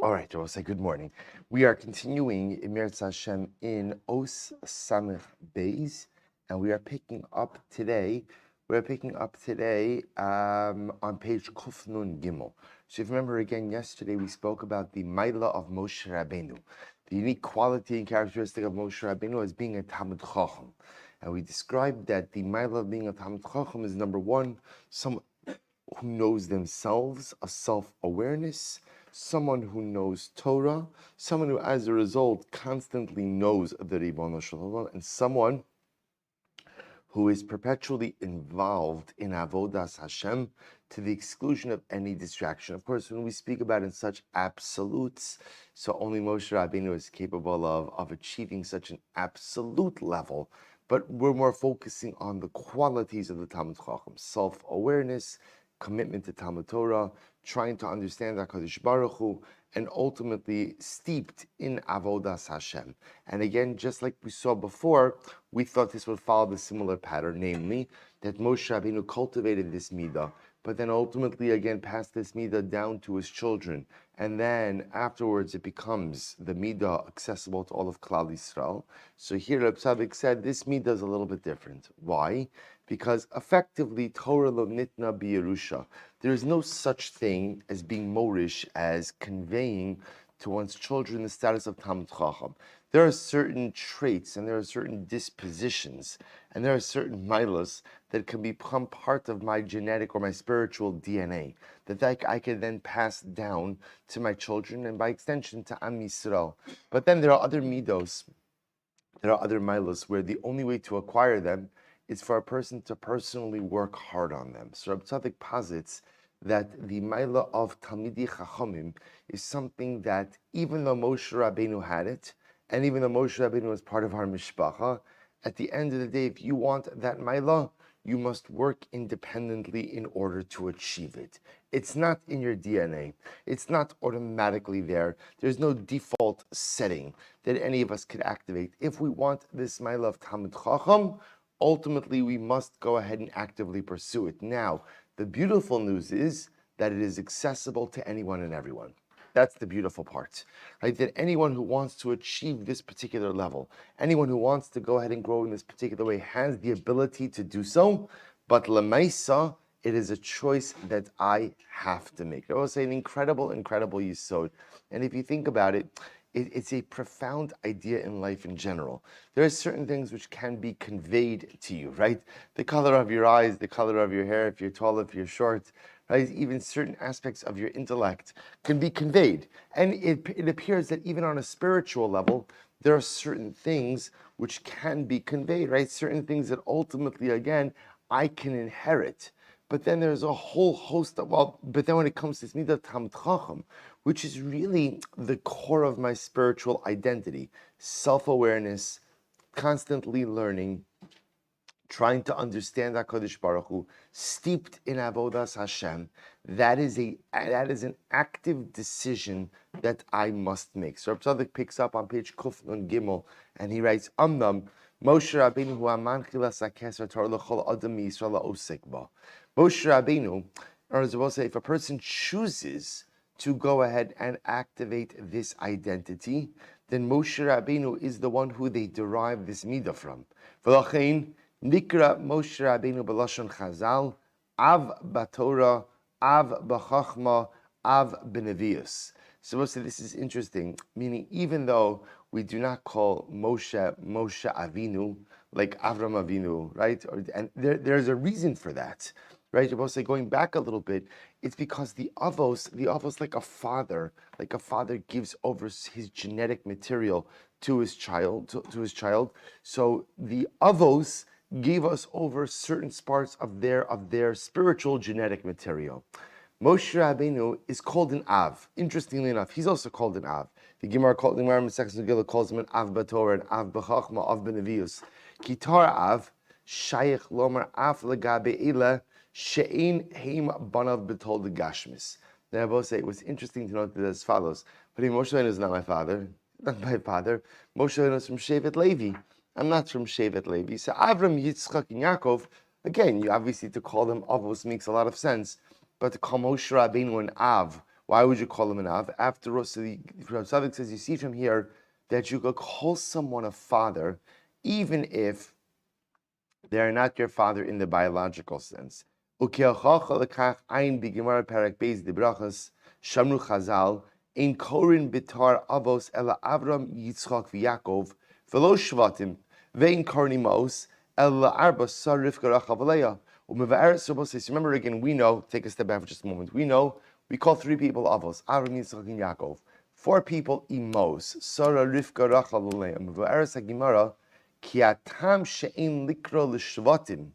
All right, I will say good morning. We are continuing in Eretz Hashem in Os Samech Beis, and we are picking up today. On page Kuf Nun Gimel. So if you remember again, yesterday we spoke about the Maila of Moshe Rabbeinu, the unique quality and characteristic of Moshe Rabbeinu as being a Talmid Chacham. And we described that the Maila of being a Talmid Chacham is number one, someone who knows themselves, a self-awareness, someone who knows Torah, someone who as a result constantly knows the Ribono Shel Olam, and someone who is perpetually involved in Avodas Hashem to the exclusion of any distraction. Of course, when we speak about in such absolutes, so only Moshe Rabbeinu is capable of achieving such an absolute level, but we're more focusing on the qualities of the Talmid Chacham, self-awareness, commitment to Talmud Torah, trying to understand HaKadosh Baruch Hu, and ultimately steeped in Avodas Hashem. And again, just like we saw before, we thought this would follow the similar pattern, namely that Moshe Rabbeinu cultivated this midah, but then ultimately again passed this midah down to his children. And then afterwards it becomes the midah accessible to all of Klal Yisrael. So here Reb Tzaddik said this midah is a little bit different. Why? Because effectively Torah lo nitna b'Yerusha. There is no such thing as being morish, as conveying to one's children the status of Talmid Chacham. There are certain traits and there are certain dispositions and there are certain milas that can become part of my genetic or my spiritual DNA that I can then pass down to my children and by extension to Am Yisrael. But then there are other midos, there are other milas where the only way to acquire them is for a person to personally work hard on them. So Reb Tzaddik posits that the Maila of Talmidei Chachamim is something that even though Moshe Rabbeinu had it, and even though Moshe Rabbeinu was part of our mishpacha, at the end of the day, if you want that Maila, you must work independently in order to achieve it. It's not in your DNA. It's not automatically there. There's no default setting that any of us could activate. If we want this Maila of Talmid Chacham, ultimately we must go ahead and actively pursue it. Now, the beautiful news is that it is accessible to anyone and everyone. That's the beautiful part, right? That anyone who wants to achieve this particular level, anyone who wants to go ahead and grow in this particular way has the ability to do so, but lemaisa, it is a choice that I have to make. I will say an incredible yisod. And if you think about it, it's a profound idea in life in general. There are certain things which can be conveyed to you, right? The color of your eyes, the color of your hair, if you're tall, if you're short, right? Even certain aspects of your intellect can be conveyed. And it appears that even on a spiritual level, there are certain things which can be conveyed, right? Certain things that ultimately, again, I can inherit. But then there's a whole host of, but then when it comes to Midah Talmid Chacham, which is really the core of my spiritual identity, self-awareness, constantly learning, trying to understand HaKadosh Baruch Hu, steeped in Avodas Hashem, that is an active decision that I must make. So Reb Tzaddik picks up on page Kuf Nun Gimel, and he writes, Moshe Rabbeinu hu aman chilas hakeser Torah l'chol adam Yisrael osek ba. Moshe Rabbeinu, or as I will say, if a person chooses to go ahead and activate this identity, then Moshe Rabbeinu is the one who they derive this midah from. V'lachein nikra Moshe Rabbeinu b'lashon Chazal, av b'Torah, av b'chachma, av b'nevius. So this is interesting, meaning even though we do not call Moshe Avinu, like Avram Avinu, right? And there's a reason for that, right? You're supposed to say, going back a little bit, it's because the avos like a father gives over his genetic material to his child, So the avos gave us over certain parts of their spiritual genetic material. Moshe Rabbeinu is called an Av. Interestingly enough, he's also called an Av. The Gemara calls him an Av B'Torah, an Av B'Chachma, Av B'Nevius. Kitar Av, Shayich Lomer Av L'Gabe Ela, She'ein Heim Banav B'Tol Gashmis. Then I both say it was interesting to note that as follows. But Moshe Rabbeinu is not my father. Not my father. Moshe Rabbeinu is from Shevet Levi. I'm not from Shevet Levi. So Avram, Yitzchak, and Yaakov, again, you obviously to call them Avos makes a lot of sense. But to call Moshe Rabbeinu an Av, Why would you call him an Av? After all, so the Tzaddik says, you see from here that you could call someone a father, even if they are not your father in the biological sense. Shamru Chazal, in Korin Bitar Avos Ela Avram Yitzchak v'Yakov v'lo Shvatim ve'in Karnimos Ela Arba Sar Rivka Rachav Leah. Remember again, we know, take a step back for just a moment, we call three people Avos, Avram Yitzchak and Yaakov. Four people Imos, Sarah Rivka Rachav Leah. Umevaeres HaGimara Ki atam she'ein likro l'shvatim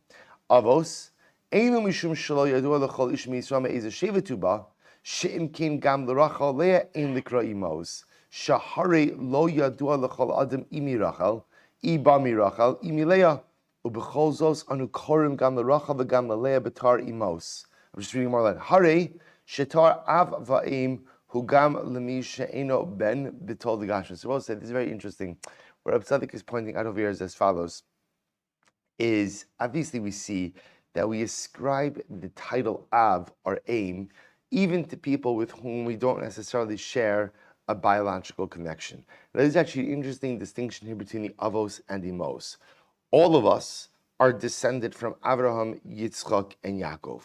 Avos Einu mishum shelo yadua l'chol ish miYisrael me'ezeh shevetu ba she'im kein gam l'Rachel Leah ein likra imos shahare lo yadua l'chol adam imi Rachel iba mi Rachel imi Leah ubechol zos anu korim gam l'Rachel v'gam l'Leah betar imos. I'm just reading more like Hare shetar av va'im hu gam l'mi she'eno ben b'tol d'gashin. So we'll say this is very interesting. What Reb Tzaddik is pointing out over here is as follows: is obviously we see that we ascribe the title Av or Aim even to people with whom we don't necessarily share a biological connection. Now, there's actually an interesting distinction here between the Avos and Imos. All of us are descended from Avraham, Yitzchak, and Yaakov,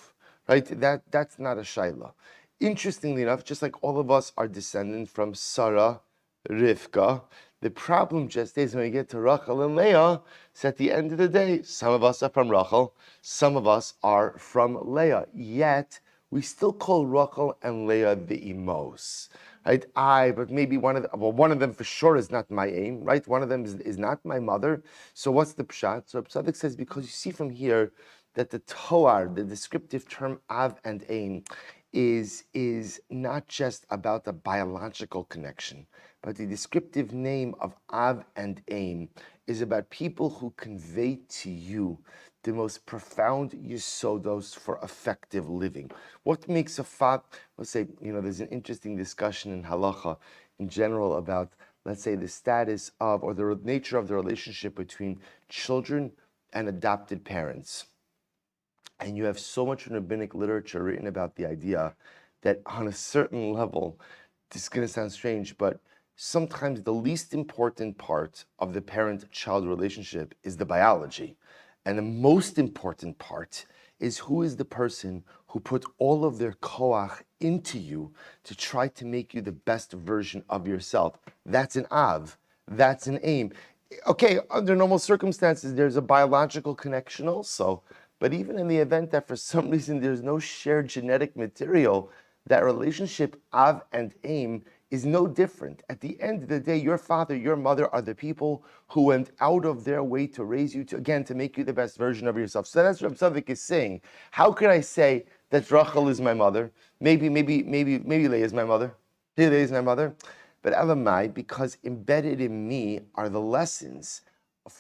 right? That's not a shaila. Interestingly enough, just like all of us are descended from Sarah, Rivka, the problem just is when we get to Rachel and Leah, so at the end of the day, some of us are from Rachel, some of us are from Leah. Yet, we still call Rachel and Leah the Imos. Right? But maybe one of them for sure is not my aim, right? One of them is not my mother. So what's the pshat? So Tzaddik says, because you see from here that the Toar, the descriptive term Av and Aim, is not just about a biological connection, but the descriptive name of Av and Aim is about people who convey to you the most profound yisodos for effective living. What makes a father, let's say, there's an interesting discussion in halacha in general about, let's say, the status of, or the nature of the relationship between children and adopted parents. And you have so much rabbinic literature written about the idea that on a certain level, this is going to sound strange, but sometimes the least important part of the parent-child relationship is the biology. And the most important part is who is the person who put all of their koach into you to try to make you the best version of yourself. That's an Av. That's an Aim. Okay, under normal circumstances, there's a biological connection also. But even in the event that for some reason there's no shared genetic material, that relationship Av and Aim is no different. At the end of the day, your father, your mother are the people who went out of their way to raise you, to make you the best version of yourself. So that's what Tzaddik is saying. How can I say that Rachel is my mother? Maybe Leah is my mother. Leah is my mother. But Elamai, because embedded in me are the lessons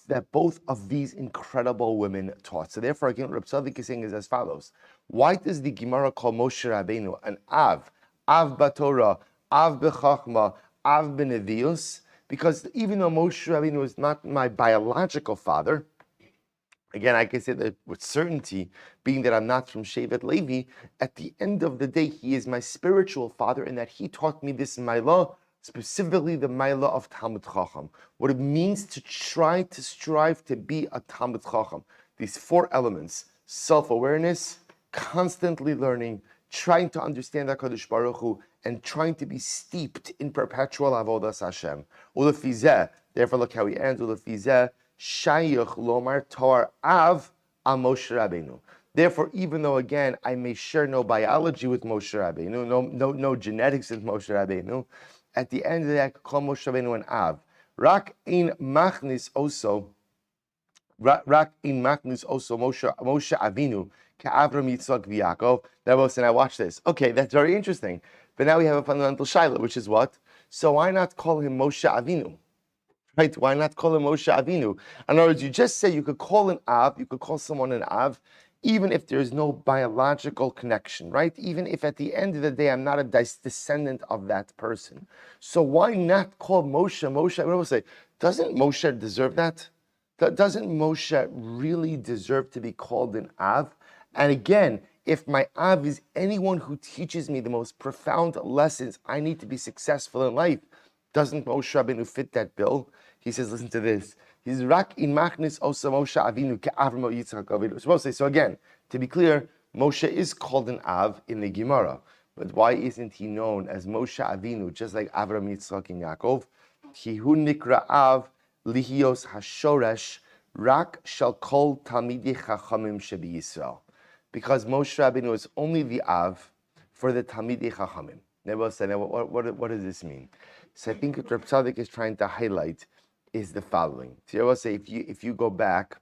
that both of these incredible women taught. So therefore, again, what Reb Tzaddik is saying is as follows. Why does the Gemara call Moshe Rabbeinu an Av B'Torah, Av B'Chachma, Av B'Nevius? Because even though Moshe Rabbeinu is not my biological father, again, I can say that with certainty, being that I'm not from Shevet Levi, at the end of the day, he is my spiritual father, and that he taught me this in my law, specifically the Maila of Talmud Chacham, what it means to strive to be a Talmud Chacham. These four elements: self-awareness, constantly learning, trying to understand HaKadosh Baruch Hu, and trying to be steeped in perpetual avodas Hashem. Ulefizeh, therefore look how he ends, Ulefizeh, Shayich Lomar Tor Av Al Moshe Rabbeinu. Therefore, even though again I may share no biology with Moshe Rabbeinu, no genetics with Moshe Rabbeinu, at the end of the day, I could call Moshe Rabbeinu an Av. Rak in machnis also Moshe Avinu Ka'Avram Yitzchak v'Yaakov. Now watch this. Okay, that's very interesting. But now we have a fundamental shaila, which is what? So why not call him Moshe Avinu? Right? Why not call him Moshe Avinu? In other words, you just say you could call an Av, you could call someone an Av, even if there's no biological connection, right? Even if at the end of the day, I'm not a descendant of that person. So why not call Moshe? What do I say? Doesn't Moshe deserve that? Doesn't Moshe really deserve to be called an Av? And again, if my Av is anyone who teaches me the most profound lessons I need to be successful in life, doesn't Moshe Rabbeinu fit that bill? He says, listen to this. He's rak in machnis osa Moshe Avinu ke'Avram Yitzchak Avinu. So again, to be clear, Moshe is called an Av in the Gemara, but why isn't he known as Moshe Avinu, just like Avram, Yitzchak, and Yaakov? Ki hu nikra Av lihios hashoresh rak shall kol talmidei chachamim shebi Yisrael. Because Moshe Rabbeinu is only the Av for the Talmidei Chachamim. What does this mean? So I think what Reb Tzadok is trying to highlight is the following. So I will say, if you go back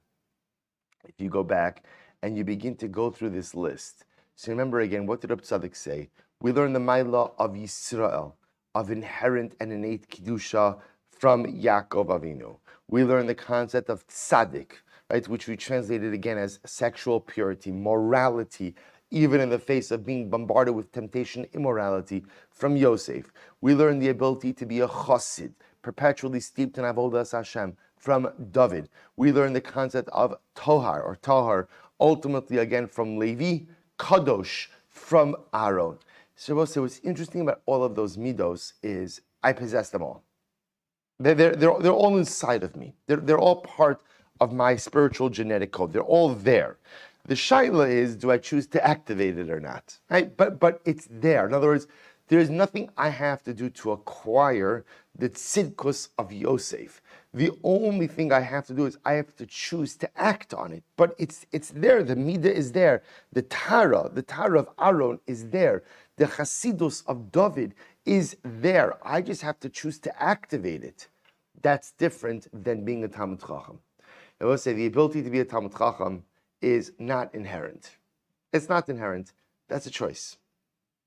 and you begin to go through this list. So remember again, what did Reb Tzadok say? We learn the Maila of Yisrael, of inherent and innate Kedusha from Yaakov Avinu. We learn the concept of tzaddik, right, which we translated again as sexual purity, morality, even in the face of being bombarded with temptation, immorality, from Yosef. We learn the ability to be a chassid, perpetually steeped in avodas Hashem, from David. We learn the concept of tahar, ultimately again from Levi, kadosh, from Aaron. So what's interesting about all of those midos is I possess them all. They're all inside of me. They're all part of my spiritual genetic code. They're all there. The shaila is, do I choose to activate it or not? Right? But it's there. In other words, there's nothing I have to do to acquire the tzidkus of Yosef. The only thing I have to do is I have to choose to act on it. But it's there. The midah is there. The tara of Aaron is there. The chasidus of David is there. I just have to choose to activate it. That's different than being a Talmid Chacham. I will say the ability to be a Talmid Chacham is not inherent. It's not inherent. That's a choice.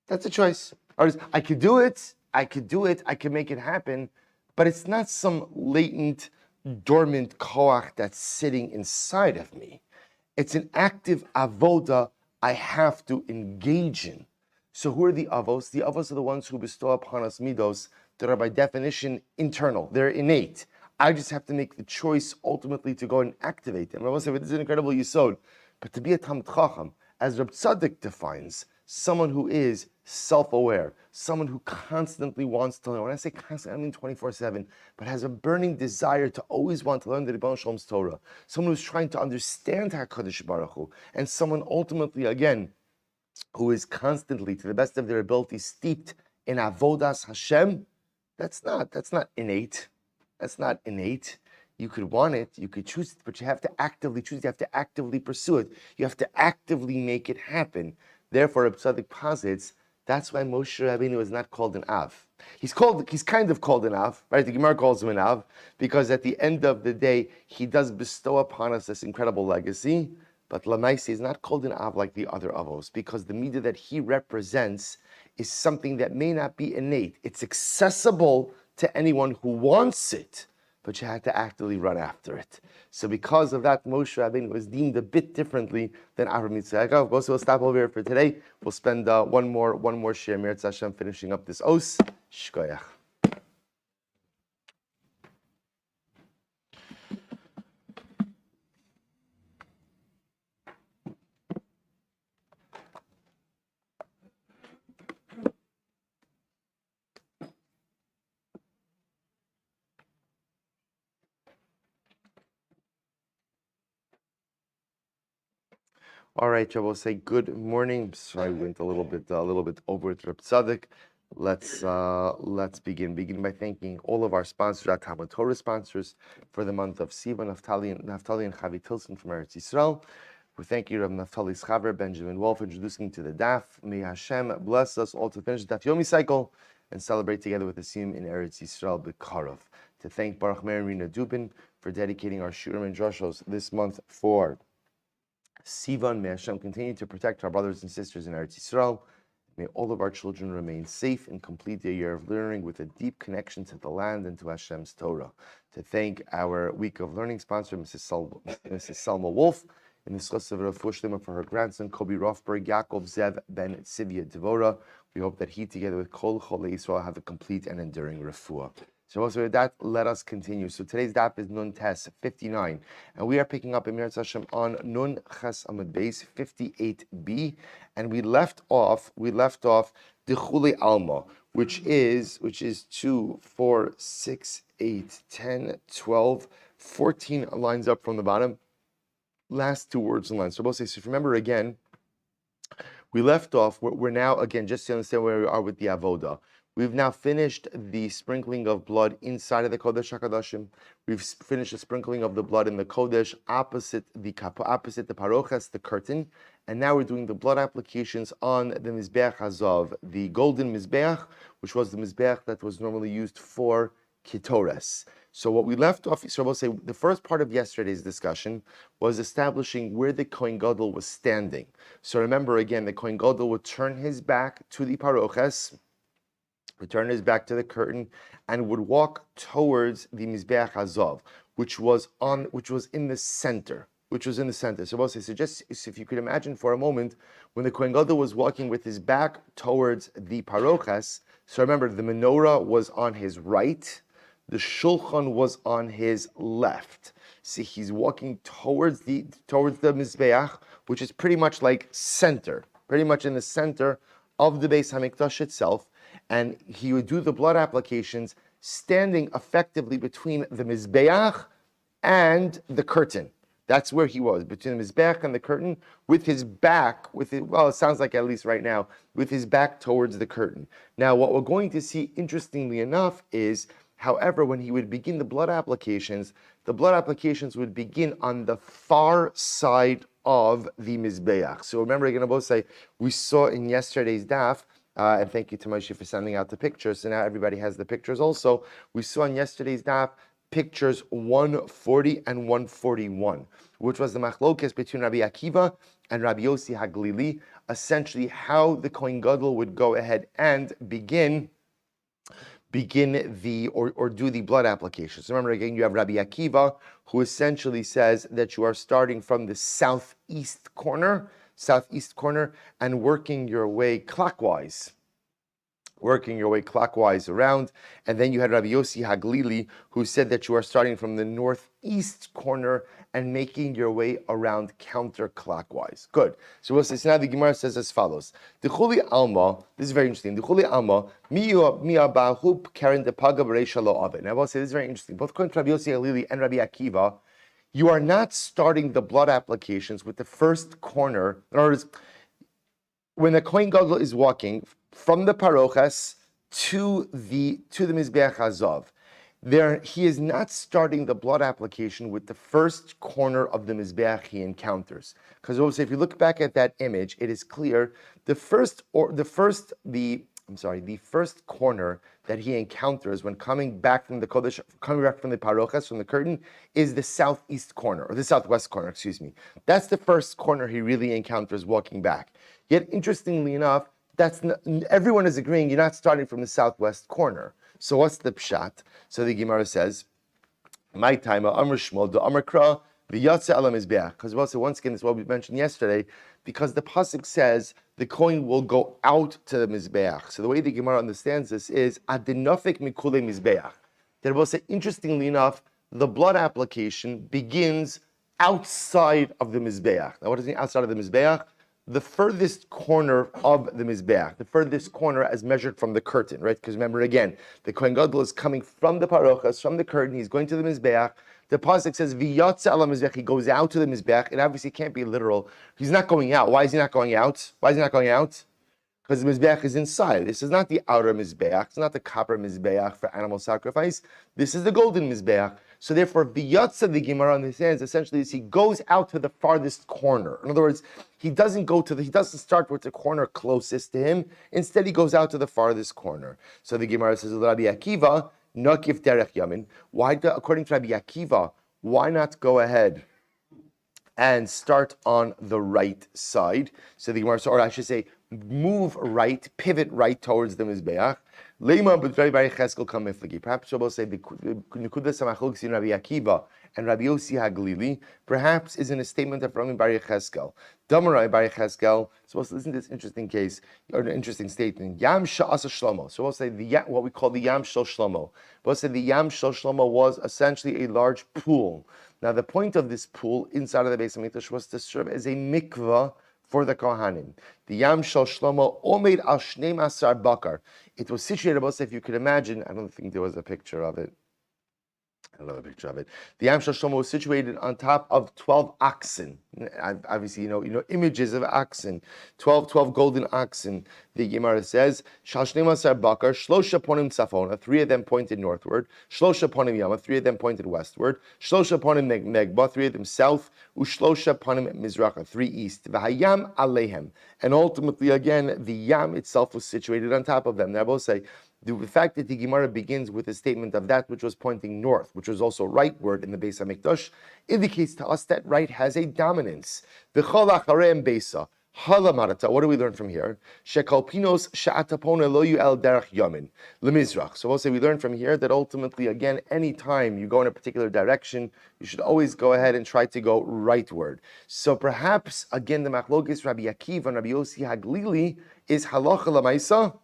That's a choice. I could do it. I can make it happen. But it's not some latent, dormant koach that's sitting inside of me. It's an active avoda I have to engage in. So who are the avos? The avos are the ones who bestow upon us midos that are by definition internal. They're innate. I just have to make the choice ultimately to go and activate them. I will say, this is an incredible yisod. But to be a Talmid Chacham, as Reb Tzadok defines, someone who is self-aware, someone who constantly wants to learn. When I say constantly, I mean 24/7, but has a burning desire to always want to learn the Rebbeinu Shalom's Torah. Someone who's trying to understand HaKadosh Baruch Hu, and someone ultimately, again, who is constantly, to the best of their ability, steeped in avodas Hashem. That's not innate. That's not innate. You could want it, you could choose it, but you have to actively choose it. You have to actively pursue it. You have to actively make it happen. Therefore, Reb Tzadok posits, that's why Moshe Rabbeinu is not called an Av. He's kind of called an Av, right? The Gemara calls him an Av, because at the end of the day, he does bestow upon us this incredible legacy, but Lamaisi is not called an Av like the other Avos, because the midah that he represents is something that may not be innate. It's accessible to anyone who wants it, but you had to actively run after it. So because of that, Moshe Rabbeinu was deemed a bit differently than Avram Yitzchak. So we'll stop over here for today. We'll spend one more shiur, Meretz Hashem, finishing up this os. Shkoyach. All right, I will say good morning. Sorry, we went a little bit over to Reb Tzadok. Let's begin. Begin by thanking all of our sponsors, our Talmud Torah sponsors, for the month of Sivan, Naftoli and Chava Tilson from Eretz Yisrael. We thank you, Naftoli's Chaver, Benjamin Wohl, for introducing to the Daf. May Hashem bless us all to finish the Daf Yomi cycle and celebrate together with the Siyum in Eretz Yisrael B'Karov. To thank Baruch Meir and Rena Dubin for dedicating our shiurim and drashos this month for Sivan. May Hashem continue to protect our brothers and sisters in Eretz Yisrael. May all of our children remain safe and complete their year of learning with a deep connection to the land and to Hashem's Torah. To thank our week of learning sponsor, Mrs. Selma Wolf, in the schus of Refuah Shlema for her grandson, Kobe Rothberg, Yaakov Zev Ben Tzivya Devora. We hope that he, together with Kol Cholei Yisrael, have a complete and enduring refuah. So also with that, let us continue. So today's daf is Nun Tes 59, and we are picking up in Eretz Hashem on Nun Ches Amud Beis 58b, and we left off Dechuli Alma, which is 2, 4, 6, 8, 10, 12, 14 lines up from the bottom. Last two words in line. So both say, so remember again, we left off, we're now, again, just to understand where we are with the Avoda. We've now finished the sprinkling of blood inside of the Kodesh HaKadoshim. We've finished the sprinkling of the blood in the Kodesh opposite the Paroches, the curtain. And now we're doing the blood applications on the Mizbeach Hazav, the golden Mizbeach, which was the Mizbeach that was normally used for Ketores. So what we left off, so we'll say the first part of yesterday's discussion was establishing where the Kohen Gadol was standing. So remember again, the Kohen Gadol would turn his back to the Paroches, would turn his back to the curtain, and would walk towards the Mizbeach Hazav, which was in the center. So we'll say, so just if you could imagine for a moment, when the Kohen Gadol was walking with his back towards the Paroches, so remember the menorah was on his right, the shulchan was on his left. See, he's walking towards the Mizbeach, which is pretty much like center, pretty much in the center of the Beis Hamikdash itself, and he would do the blood applications standing effectively between the Mizbeach and the curtain. That's where he was, between the Mizbeach and the curtain, with his back, it sounds like at least right now, with his back towards the curtain. Now, what we're going to see, interestingly enough, is, however, when he would begin the blood applications would begin on the far side of the Mizbeach. So remember, again, I both say, we saw in yesterday's daf, and thank you to Moshe for sending out the pictures, so now everybody has the pictures also. We saw in yesterday's daf, pictures 140 and 141, which was the machlokes between Rabbi Akiva and Rabbi Yossi Haglili, essentially how the Kohen Gadol would go ahead and begin do the blood application. So remember again, you have Rabbi Akiva, who essentially says that you are starting from the southeast corner, and working your way clockwise around. And then you had Rabbi Yossi Haglili, who said that you are starting from the northeast corner and making your way around counterclockwise. Good. So now the Gemara says as follows. Dechuli Alma, this is very interesting. Dechuli Alma, mi abahu karen de paga b'reisha lo ave. Now I will say this is very interesting. Both according to Rabbi Yossi Haglili and Rabbi Akiva, you are not starting the blood applications with the first corner. In other words, when the Kohen Gadol is walking from the Paroches to the Mizbeach Hazav, he is not starting the blood application with the first corner of the Mizbeach he encounters. Because also, if you look back at that image, it is clear the first corner that he encounters when coming back from the Kodesh, coming back from the Paroches, from the curtain, is the southeast corner, or the southwest corner, excuse me. That's the first corner he really encounters walking back. Yet, interestingly enough, everyone is agreeing you're not starting from the southwest corner. So what's the pshat? So the Gemara says, my time, Amr Shmuel, the Amr Kra, the Yatsa Elam Mizbeach. Because also, once again, this is what we mentioned yesterday, because the pasuk says the Kohen will go out to the Mizbeach. So the way the Gemara understands this is Adinofik Mikule Mizbeach. That will say, interestingly enough, the blood application begins outside of the Mizbeach. Now, what does it mean outside of the Mizbeach? The furthest corner of the Mizbeach, the furthest corner as measured from the curtain, right? Because remember again, the Kohen Gadol is coming from the Parochas, from the curtain, he's going to the Mizbeach. The pasuk says, V'yatsa ala Mizbeach, he goes out to the Mizbeach. It obviously can't be literal. He's not going out. Why is he not going out? Because the Mizbeach is inside. This is not the outer Mizbeach. It's not the copper Mizbeach for animal sacrifice. This is the golden Mizbeach. So therefore, V'yatsa, the Gemara understands, essentially is he goes out to the farthest corner. In other words, he doesn't start with the corner closest to him. Instead, he goes out to the farthest corner. So the Gemara says, Rabbi Akiva, Nakif derech yamin. According to Rabbi Akiva, why not go ahead and start on the right side? So the Gemara, or I should say, move right, pivot right towards the Mizbeach. Lema b'drei Bar Yecheskel kamiflagi. Perhaps Rabbi say the Nekudas HaMachlokes in Rabbi Akiva and Rabbi Yossi HaGlili perhaps is in a statement of Rabbi Bar Yecheskel. Damarai Bar Yecheskel. So let's listen to this interesting case or an interesting statement. Yam Sha'asa Shlomo. So we'll say what we call the Yam Shel Shlomo. We'll say the Yam Shel Shlomo was essentially a large pool. Now the point of this pool inside of the Beis Hamikdash was to serve as a mikvah for the Kohanim. The Yam Shel Shlomo Omed Al Shneim Asar Bakar. It was situated, if you could imagine, I don't think there was a picture of it. I don't have a picture of it. The Yam Shel Shlomo was situated on top of 12 oxen. Obviously, you know images of oxen. 12 golden oxen. The Gemara says, Shal Shneim Asar Bakar, Shlosha Ponim Tzafona, 3 of them pointed northward. Shlosha Ponim Yama, 3 of them pointed westward. Shlosha Ponim Negba, 3 of them south. Ushlosha Ponim Mizracha, 3 east. V'hayam Alehem. And ultimately, again, the Yam itself was situated on top of them. Now, I will say, the fact that the Gemara begins with a statement of that which was pointing north, which was also rightward in the Beis HaMikdash, indicates to us that right has a dominance. V'chol acharem beisa. Halamarata. What do we learn from here? Shekalpinos sha'atapona lo yu'el derech yamin lemizrach. So we'll say we learn from here that ultimately, again, any time you go in a particular direction, you should always go ahead and try to go rightward. So perhaps, again, the machlokes Rabbi Akiva and Rabbi Yossi HaGlili is halacha lamaisa.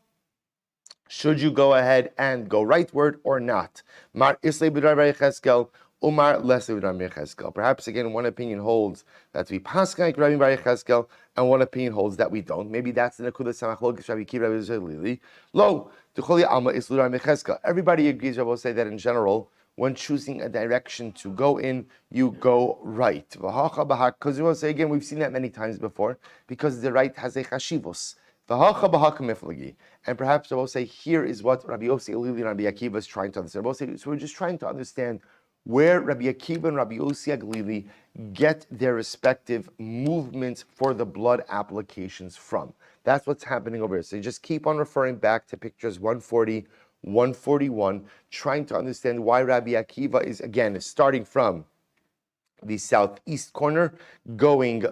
Should you go ahead and go rightward or not? Mar islay b'dar Bar Yecheskel, Umar lesser b'dar Bar Yecheskel. Perhaps again, one opinion holds that we pass like Rabbi Bar Yecheskel, and one opinion holds that we don't. Maybe that's the Nekudas HaMachlokes Rabbi Akiva Rabbi Yossi. Lo, Ducholi Alma islu Bar Yecheskel. Everybody agrees. I will say that in general, when choosing a direction to go in, you go right. Because we will say again, we've seen that many times before, because the right has a chashivos. And perhaps I will say here is what Rabbi Yossi and Rabbi Akiva is trying to understand. So we're just trying to understand where Rabbi Akiva and Rabbi Yossi HaGlili get their respective movements for the blood applications from. That's what's happening over here. So you just keep on referring back to pictures 140, 141, trying to understand why Rabbi Akiva is starting from the southeast corner, going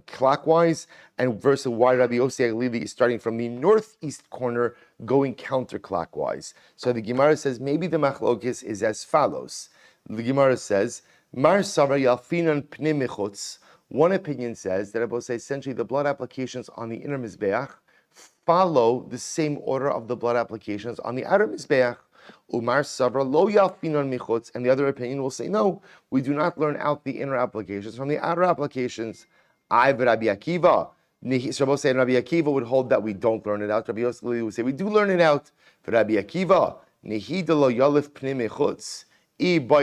clockwise, and versus why Rabbi Yossi HaGlili is starting from the northeast corner, going counterclockwise. So the Gemara says maybe the machlokes is as follows. The Gemara says, Mar Savra Yalfinan Pnei Mechutz. One opinion says that essentially the blood applications on the inner Mizbeach follow the same order of the blood applications on the outer Mizbeach. Umar Savra Lo Yalfinan Michutz, and the other opinion will say, no, we do not learn out the inner applications from the outer applications. Rabbi Akiva. So say Rabbi Akiva would hold that we don't learn it out. Rabbi Yossi would say we do learn it out. For Rabbi Akiva, Nehida Lo Yalif Pnei Mechutz. But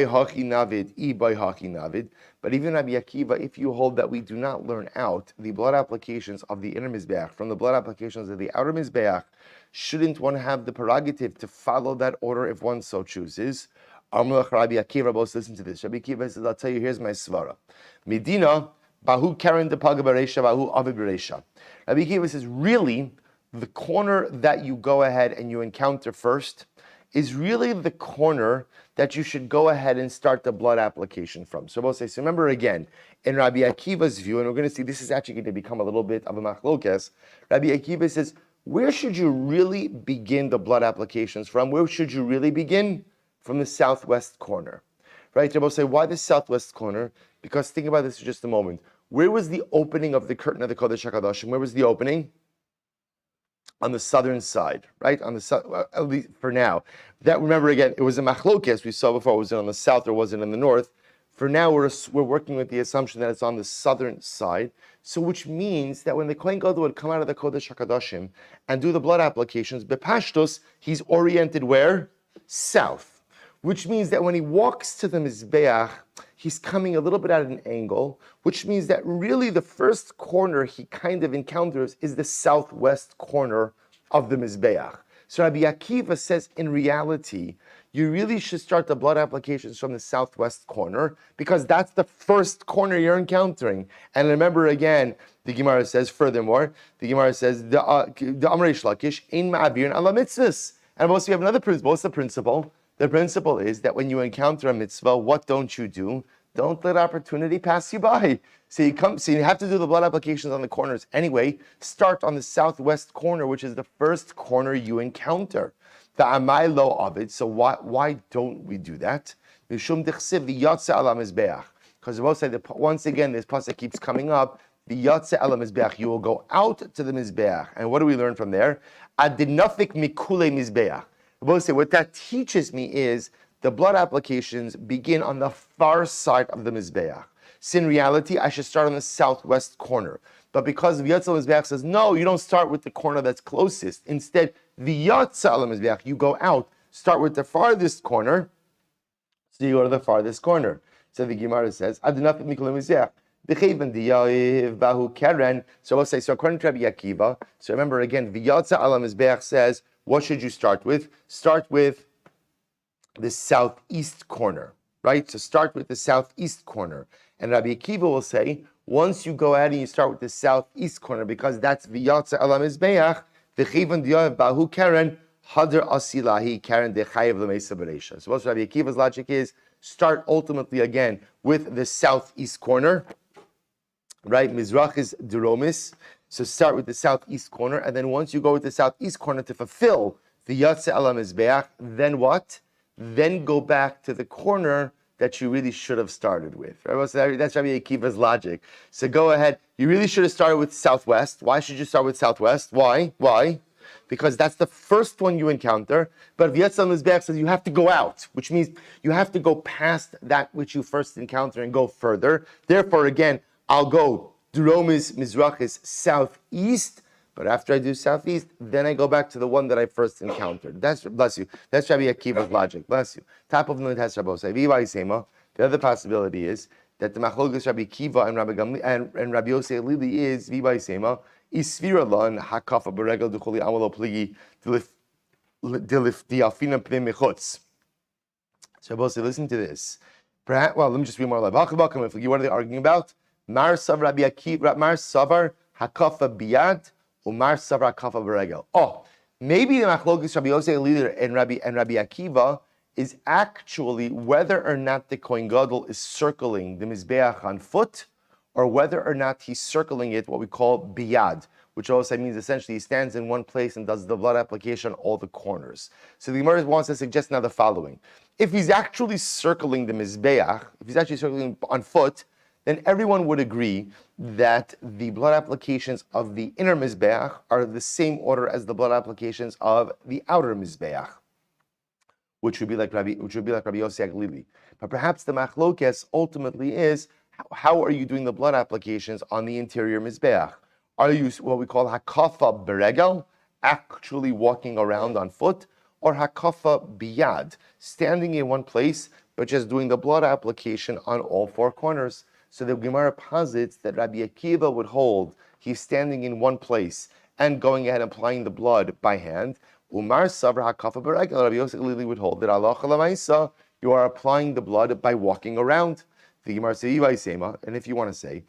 even Rabbi Akiva, if you hold that we do not learn out the blood applications of the inner Mizbeach from the blood applications of the outer Mizbeach, shouldn't one have the prerogative to follow that order if one so chooses? Rabbi Akiva, both listen to this. Rabbi Akiva says, I'll tell you, here's my svara. Medina, Bahu Karen de Paga Beresha, Bahu Avi Beresha. Rabbi Akiva says, really, the corner that you go ahead and you encounter first is really the corner that you should go ahead and start the blood application from. So we'll say, so remember again, in Rabbi Akiva's view, and we're going to see this is actually going to become a little bit of a machlokes, Rabbi Akiva says, where should you really begin the blood applications from? Where should you really begin? From the southwest corner. Right? So we'll say, why the southwest corner? Because think about this for just a moment. Where was the opening of the curtain of the Kodesh HaKadoshim? Where was the opening? On the southern side, right? On the at least for now. That, remember again, it was a machlokes we saw before. Was it on the south or was it in the north? For now, we're working with the assumption that it's on the southern side. So, which means that when the Kohen Gadol would come out of the Kodesh HaKadoshim and do the blood applications, bepashtos, he's oriented where? South. Which means that when he walks to the Mizbeach, he's coming a little bit at an angle, which means that really the first corner he kind of encounters is the southwest corner of the Mizbeach. So Rabbi Akiva says, in reality, you really should start the blood applications from the southwest corner, because that's the first corner you're encountering. And remember again, the Gemara says, furthermore, the Gemara says, the Amrei Shlakish, ein ma'avirin ala mitzvahs. And also we have another principle. What's the principle? The principle is that when you encounter a mitzvah, what don't you do? Don't let opportunity pass you by. So you have to do the blood applications on the corners anyway. Start on the southwest corner, which is the first corner you encounter. The amai lo of it. So why don't we do that? Because we'll say that once again, this pasuk keeps coming up. The yatsa ala mizbeach, you will go out to the mizbeach. And what do we learn from there? Adinafik mikule mizbeach. We'll say what that teaches me is the blood applications begin on the far side of the mizbeach. So in reality, I should start on the southwest corner. But because the yatsa ala mizbeach says no, you don't start with the corner that's closest. Instead, the yatsa ala mizbeach, you go out, start with the farthest corner. So you go to the farthest corner. So the Gemara says, Adinafik mikule mizbeach. So we'll say, so according to Rabbi Akiva, so remember again, V'yatza ala mizbeach says, what should you start with? Start with the southeast corner, right? So start with the southeast corner. And Rabbi Akiva will say, once you go ahead and you start with the southeast corner, because that's V'yatza ala mizbeach, v'chivan diyav bahu karen, hadar asilahi karen dechayev l'meisa b'reisha. So what Rabbi Akiva's logic is, start ultimately again with the southeast corner, right? Mizrach is Duromis. So start with the southeast corner, and then once you go with the southeast corner to fulfill the Yatsa ala Mizbeach, then what? Then go back to the corner that you really should have started with. Right? So that's Rabbi Akiva's logic. So go ahead. You really should have started with southwest. Why should you start with southwest? Why? Because that's the first one you encounter. But Yatsa ala Mizbeach says you have to go out, which means you have to go past that which you first encounter and go further. Therefore, again, I'll go Duromis, Mizrachis, southeast, but after I do southeast, then I go back to the one that I first encountered. Bless you. That's Rabbi Akiva's logic. Bless you. Top of the test, Rabbi Osei. The other possibility is that the Machlokes Rabbi Akiva and Rabbi Gamli and Rabbi Yosei Lili is Viva Isema Isfira Lan Hakafa Beregel Ducholi Amalo Pligi Diafina Pnei Mechutz. So Rabbi Osei, listen to this. Perhaps, well, let me just read more live. What are they arguing about? Mar Savar Rabbi Akiva, Mar Savar Hakafa Biyad, Umar Savar Hakafa Beregel. Oh, maybe the Machlokes Rabbi Yosei Leader and Rabbi Akiva is actually whether or not the Kohen Gadol is circling the Mizbeach on foot, or whether or not he's circling it what we call Biyad, which also means essentially he stands in one place and does the blood application on all the corners. So the Gemara wants to suggest now the following. If he's actually circling the Mizbeach, if he's actually circling on foot, then everyone would agree that the blood applications of the inner Mizbeach are the same order as the blood applications of the outer Mizbeach, which would be like Rabbi Yosei Aglili. But perhaps the machlokes ultimately is, how are you doing the blood applications on the interior Mizbeach? Are you what we call hakafa beregel, actually walking around on foot, or hakafa biyad, standing in one place, but just doing the blood application on all four corners? So the Gemara posits that Rabbi Akiva would hold he's standing in one place and going ahead and applying the blood by hand. Umar Savra HaKafa Beregel, Rabbi Yosef Lili would hold that Allah Chalamaisa, you are applying the blood by walking around. The Gemara says, and if you want to say,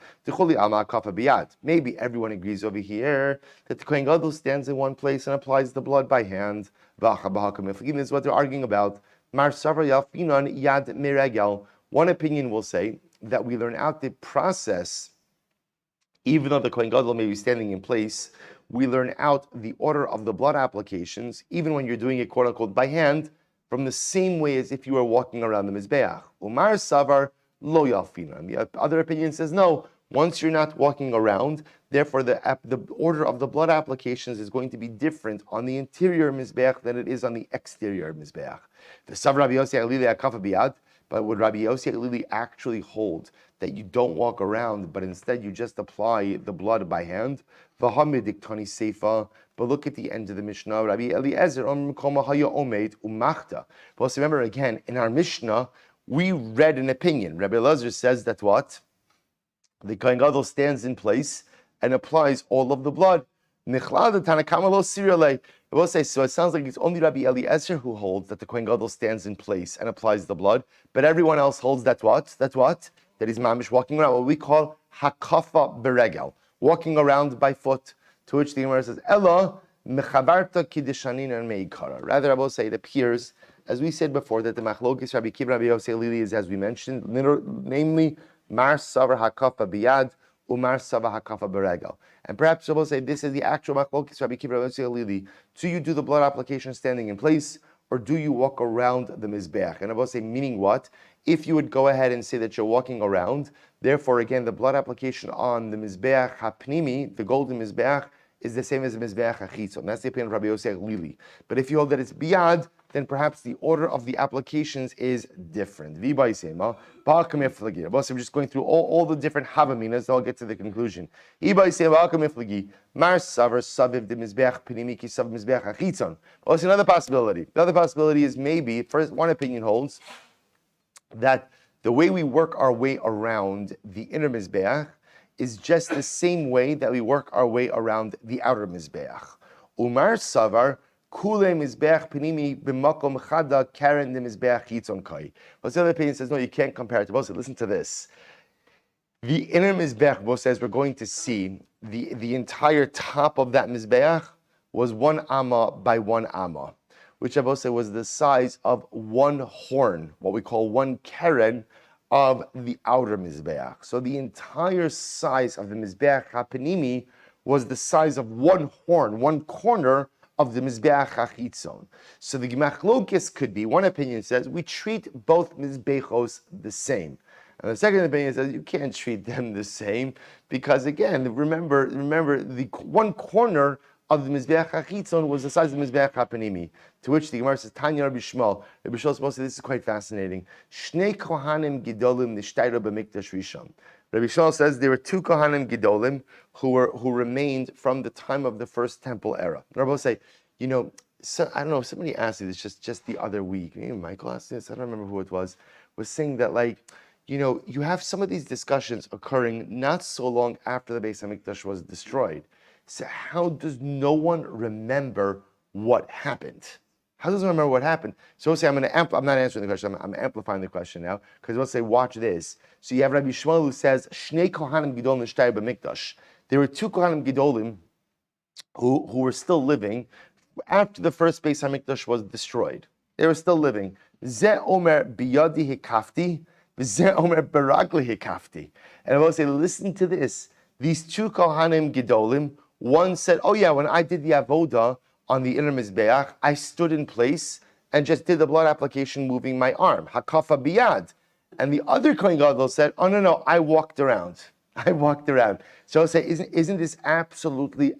maybe everyone agrees over here that the Kohen Gadol stands in one place and applies the blood by hand. This is what they're arguing about. Mar Savra Yafinan Yad Meregel. One opinion will say that we learn out the process, even though the Kohen Gadol may be standing in place, we learn out the order of the blood applications, even when you're doing it quote unquote by hand, from the same way as if you were walking around the Mizbeach. Umar Savar Lo Yalfina. The other opinion says no, once you're not walking around, therefore the order of the blood applications is going to be different on the interior Mizbeach than it is on the exterior Mizbeach. The Savar Rabbi Yosei Alili Akafa Biyad. But would Rabbi Yosei Lili actually hold that you don't walk around, but instead you just apply the blood by hand? But look at the end of the Mishnah. Rabbi Eliezer umachta. But remember again, in our Mishnah, we read an opinion. Rabbi Eliezer says that what? The Kohen Gadol stands in place and applies all of the blood. I will say, so it sounds like it's only Rabbi Eliezer who holds that the Kohen Gadol stands in place and applies the blood, but everyone else holds that what? That he's mamish walking around, what we call hakafa beregel, walking around by foot, to which the Gemara says, Ella mechabarta kiddushanin and meikara. Rather, I will say it appears as we said before, that the machlokes Rabbi Kiva Rabbi Yossi Lili is, as we mentioned, namely mar savar hakafa biyad umar savar hakafa beregel. And perhaps we'll say this is the actual machlokes Rabbi Kiva Rabbi Yossi Lili. Do you do the blood application standing in place, or do you walk around the mizbeach? And I will say, meaning what? If you would go ahead and say that you're walking around, therefore again the blood application on the mizbeach hapnimi, the golden mizbeach, is the same as the mizbeach hachitzon. That's the opinion of Rabbi Yosef Lili. But if you hold that it's biyad, then perhaps the order of the applications is different. We're just going through all the different havaminas, so I'll get to the conclusion. Well, it's another possibility. The other possibility is maybe, first, one opinion holds that the way we work our way around the inner mizbeach is just the same way that we work our way around the outer mizbeach. Umar savar kule mizbeach pinimi b'makom chada karen the mizbeach chitzon kai. But the other opinion says no, you can't compare it to both. Listen to this. The inner mizbeach, both says we're going to see the entire top of that mizbeach was 1 amma by 1 amma, which I both say was the size of one horn, what we call one keren, of the outer mizbeach. So the entire size of the mizbeach hapanimi was the size of one horn, one corner of the mizbeach hachitzon. So the machlokes could be, one opinion says, we treat both mizbechos the same. And the second opinion says, you can't treat them the same, because again, remember the one corner of the mizbeach hachitzon was the size of the mizbeach hapanimi. To which the Gemara says, Tanya Rabbi Shmuel. Rabbi Shmuel says, this is quite fascinating. Shnei kohanim gidolim nishtayro b'mikdash rishon. Rabbi Shmuel says there were 2 kohanim gidolim who remained from the time of the first temple era. Rabbi say, I don't know. Somebody asked me this just the other week. Maybe Michael asked this. I don't remember who it was saying that you have some of these discussions occurring not so long after the Beis Hamikdash was destroyed. So how does no one remember what happened? How does one remember what happened? So we'll say, I'm not answering the question, I'm amplifying the question now, because we'll say, watch this. So you have Rabbi Shmuel who says, Shnei kohanim gidolim nishtayro b'mikdash. There were 2 kohanim gidolim who were still living after the first Beis Hamikdash was destroyed. They were still living. Zeh omer biyadi hikafti, v'zeh omer baragli hikafti. And I will say, listen to this. These 2 kohanim gidolim, one said, oh yeah, when I did the avodah on the inner mizbeach, I stood in place and just did the blood application moving my arm. Hakafa biyad. And the other Kohen Gadol said, oh no, I walked around. So I'll say, isn't this absolutely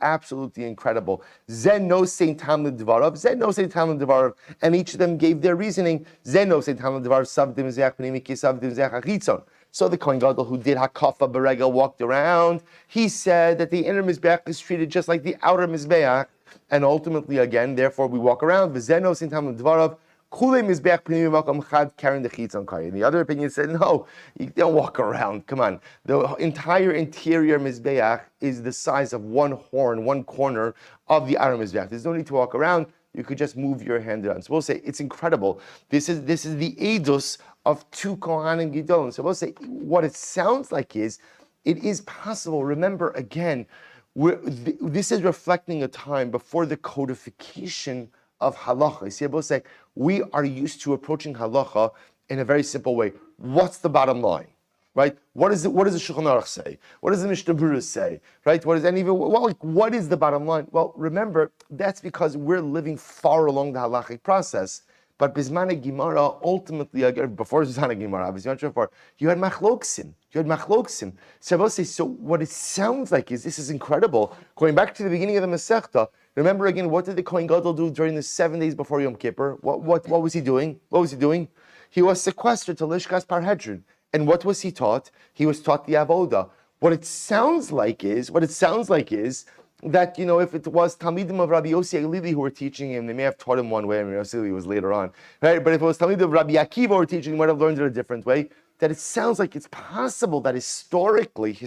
incredible? Zen no Saint Talmud Dvarav, and each of them gave their reasoning. Zen no Saint Talmud Dvarav, savdim zeh pnimiki, savdim zeh hachitzon. So the Kohen Gadol who did hakafa beregel walked around. He said that the inner mizbeach is treated just like the outer mizbeach, and ultimately again, therefore we walk around. Zen no Saint Talmud Dvarav. And the other opinion said, no, you don't walk around. Come on. The entire interior mizbeach is the size of one horn, one corner of the outer mizbeach. There's no need to walk around. You could just move your hand around. So we'll say it's incredible. This is the edus of 2 kohanim gidolim. So we'll say what it sounds like is, it is possible. Remember again, this is reflecting a time before the codification of halacha. You see, I both say we are used to approaching halacha in a very simple way. What's the bottom line, right? What does the Shulchan Aruch say? What does the Mishnah Berurah say, right? What is the bottom line? Well, remember that's because we're living far along the halachic process. But Bismana Gemara, ultimately, before Bismana Gemara, obviously, you had machloksim. So I will say, so what it sounds like is, this is incredible. Going back to the beginning of the Masechta, remember again, what did the Kohen Gadol do during the 7 days before Yom Kippur? What was he doing? He was sequestered to Lishkas Parhedron. And what was he taught? He was taught the Avodah. What it sounds like is that, if it was Talmidim of Rabbi Yossi Lili who were teaching him, they may have taught him one way, and Yossi Lili was later on, right? But if it was Talmidim of Rabbi Akiva who were teaching, he might have learned it a different way. That it sounds like it's possible that historically,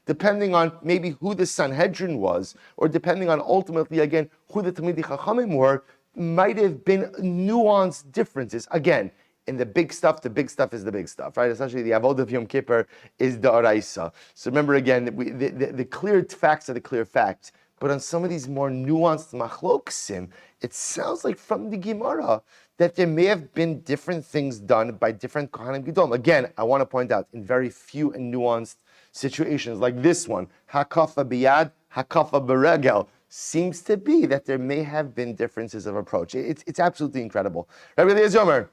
depending on maybe who the Sanhedrin was, or depending on ultimately, again, who the Talmidei Chachamim were, might have been nuanced differences. Again, in the big stuff is the big stuff, right? Essentially, the Avodah of Yom Kippur is the Araisa. So remember again, the clear facts are the clear facts. But on some of these more nuanced machloksim, it sounds like from the Gemara that there may have been different things done by different Kohanim Gedolim. Again, I want to point out, in very few and nuanced situations, like this one, hakafa biyad, hakafa beregel, seems to be that there may have been differences of approach. It's absolutely incredible. Rabbi Eliezer Omer,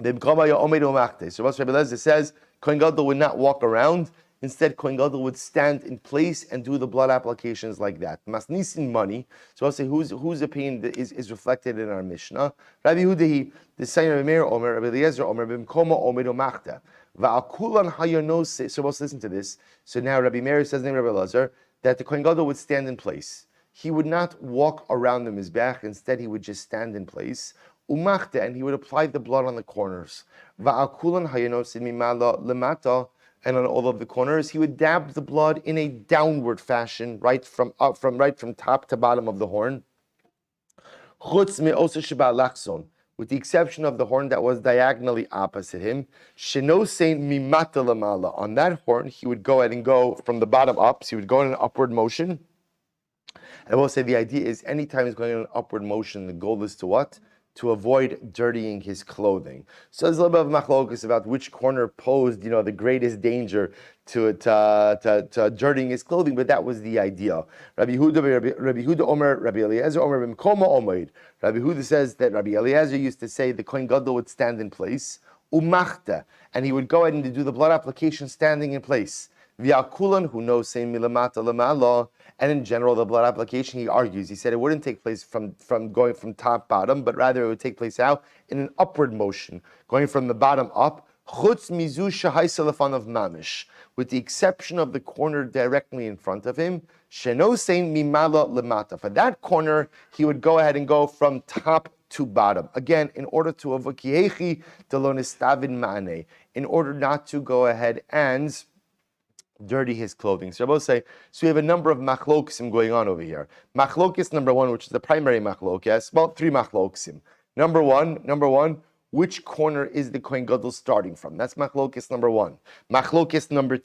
so Rabbi Eliezer says, Kohen Gadol would not walk around. Instead, Kohen Gadol would stand in place and do the blood applications like that. Masnisin money. So I'll say whose opinion is reflected in our Mishnah. Rabbi Hudahi, the son of Meir Omer, Rabbi Eliezer Omer, b'mkomo omer umachta. Va'akulan hayanose. So let's listen to this. So now Rabbi Meir says, name Rabbi Eliezer, that the Kohen Gadol would stand in place. He would not walk around the Mizbeach. Instead, he would just stand in place. Umachta, and he would apply the blood on the corners. Va'akulan hayanose mimala lemata. And on all of the corners, he would dab the blood in a downward fashion, right from top to bottom of the horn. Chutz me'osa sheba lachson, with the exception of the horn that was diagonally opposite him. Shenosein mimata lamala. On that horn, he would go ahead and go from the bottom up. So he would go in an upward motion. And we'll say the idea is anytime he's going in an upward motion, the goal is to what? To avoid dirtying his clothing. So there's a little bit of machlokus about which corner posed, the greatest danger to dirtying his clothing, but that was the idea. Rabbi Huda Omer, Rabbi Eliezer Omer, B'mkoma Omeid. Rabbi Huda says that Rabbi Eliezer used to say the Kohen Gadol would stand in place, umachta, and he would go ahead and do the blood application standing in place. V'akulan, who knows saying milamata lamala, and in general the blood application, he argues, he said it wouldn't take place from going from top bottom, but rather it would take place out in an upward motion, going from the bottom up, chutz mizu shahai salafan of mamish, with the exception of the corner directly in front of him, sheno sein mimala lemata. For that corner, he would go ahead and go from top to bottom. Again, in order to avoid kiechi delonistavin mane, in order not to go ahead and dirty his clothing. So I both say, so we have a number of machlokisim going on over here. Machlokis number one, which is the primary machlokis, well, three machlokisim. Number one, which corner is the Kohen Gadol starting from? That's machlokis number one. Machlokis number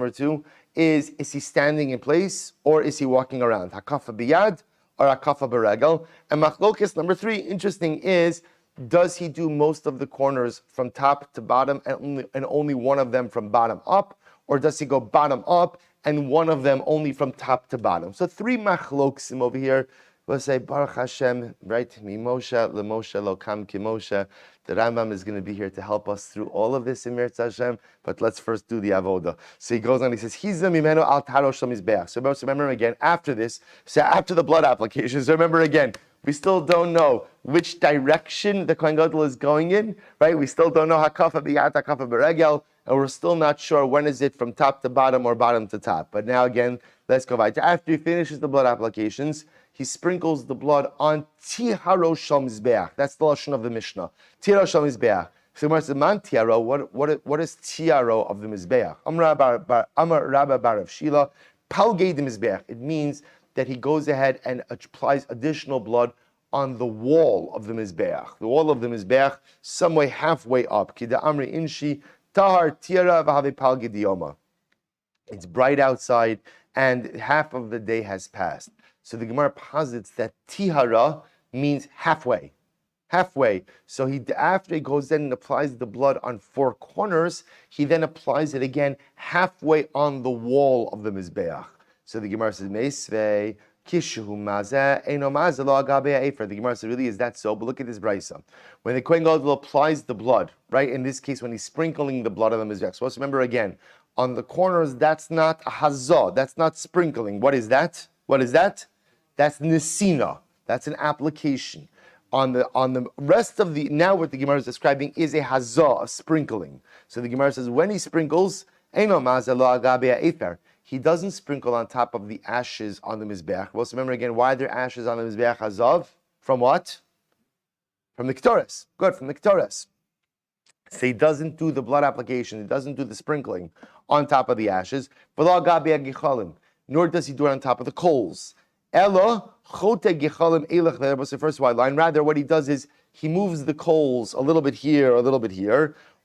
two is he standing in place or is he walking around? Hakafa biyad or hakafa beregel? And machlokis number three, interesting, is does he do most of the corners from top to bottom and only one of them from bottom up? Or does he go bottom up and one of them only from top to bottom? So three machloksim over here. We'll say Baruch Hashem, right? Mimosha lemosha lokam kimosha. The Rambam is going to be here to help us through all of this in Eretz Hashem. But let's first do the avoda. So he goes on. He says, "Hiza mimeno al taro shel mizbeach." So remember again. After this, so after the blood applications, remember again. We still don't know which direction the Kohen Gadol is going in, right? We still don't know hakafa biyat, hakafa beregel. And we're still not sure when is it from top to bottom or bottom to top. But now again, let's go weiter. After he finishes the blood applications, he sprinkles the blood on tiharo shel mizbeach. That's the lashon of the Mishnah. Tiharo shel mizbeach. So Gemara says, man tiharo, what is tiharo of the mizbeach? Amar Rabba bar Rav Shila, palgei the mizbeach. It means that he goes ahead and applies additional blood on the wall of the mizbeach. The wall of the mizbeach, some way halfway up. Kida amri inshi. It's bright outside and half of the day has passed. So the Gemara posits that tihara means halfway. So after he goes in and applies the blood on four corners, he then applies it again halfway on the wall of the Mizbeach. So the Gemara says, Meisvei, Kishu Mazeh, Eino Mazeh lo agabe Efer. The Gemara says, really, is that so? But look at this brisa. When the Kohen Gadol applies the blood, right? In this case, when he's sprinkling the blood on the Mizbeach. So let's remember again, on the corners, that's not a hazah, that's not sprinkling. What is that? That's nesina. That's an application. On the rest of the, now what the Gemara is describing is a hazah, a sprinkling. So the Gemara says, when he sprinkles, Eino Mazeh lo agabe Efer. He doesn't sprinkle on top of the ashes on the Mizbeach. Well, so remember again, why are there ashes on the Mizbeach Hazav? From what? From the Ketores. Good, from the Ketores. So he doesn't do the blood application, he doesn't do the sprinkling on top of the ashes. Nor does he do it on top of the coals. Ella, chote gechalim elech, that was the first white line. Rather, what he does is, he moves the coals a little bit here,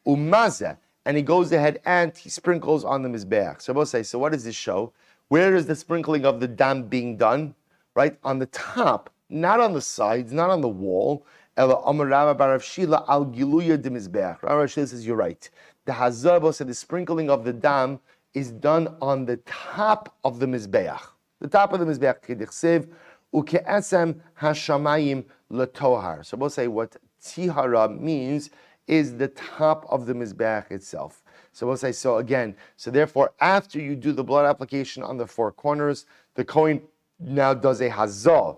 umazeh. And he goes ahead and he sprinkles on the Mizbeach. So we'll say, so what does this show? Where is the sprinkling of the dam being done? Right? On the top, not on the sides, not on the wall. Ela Amar Rava bar Rav Shila al Giluya de Mizbeach. Rav Shila says you're right. The hazah, said the sprinkling of the dam is done on the top of the Mizbeach. The top of the Mizbeach. Kedichsev uke'esem hashamayim letohar. So we'll say what tihara means is the top of the Mizbeach itself. So we'll say, so again, so therefore, after you do the blood application on the four corners, the Kohen now does a hazah.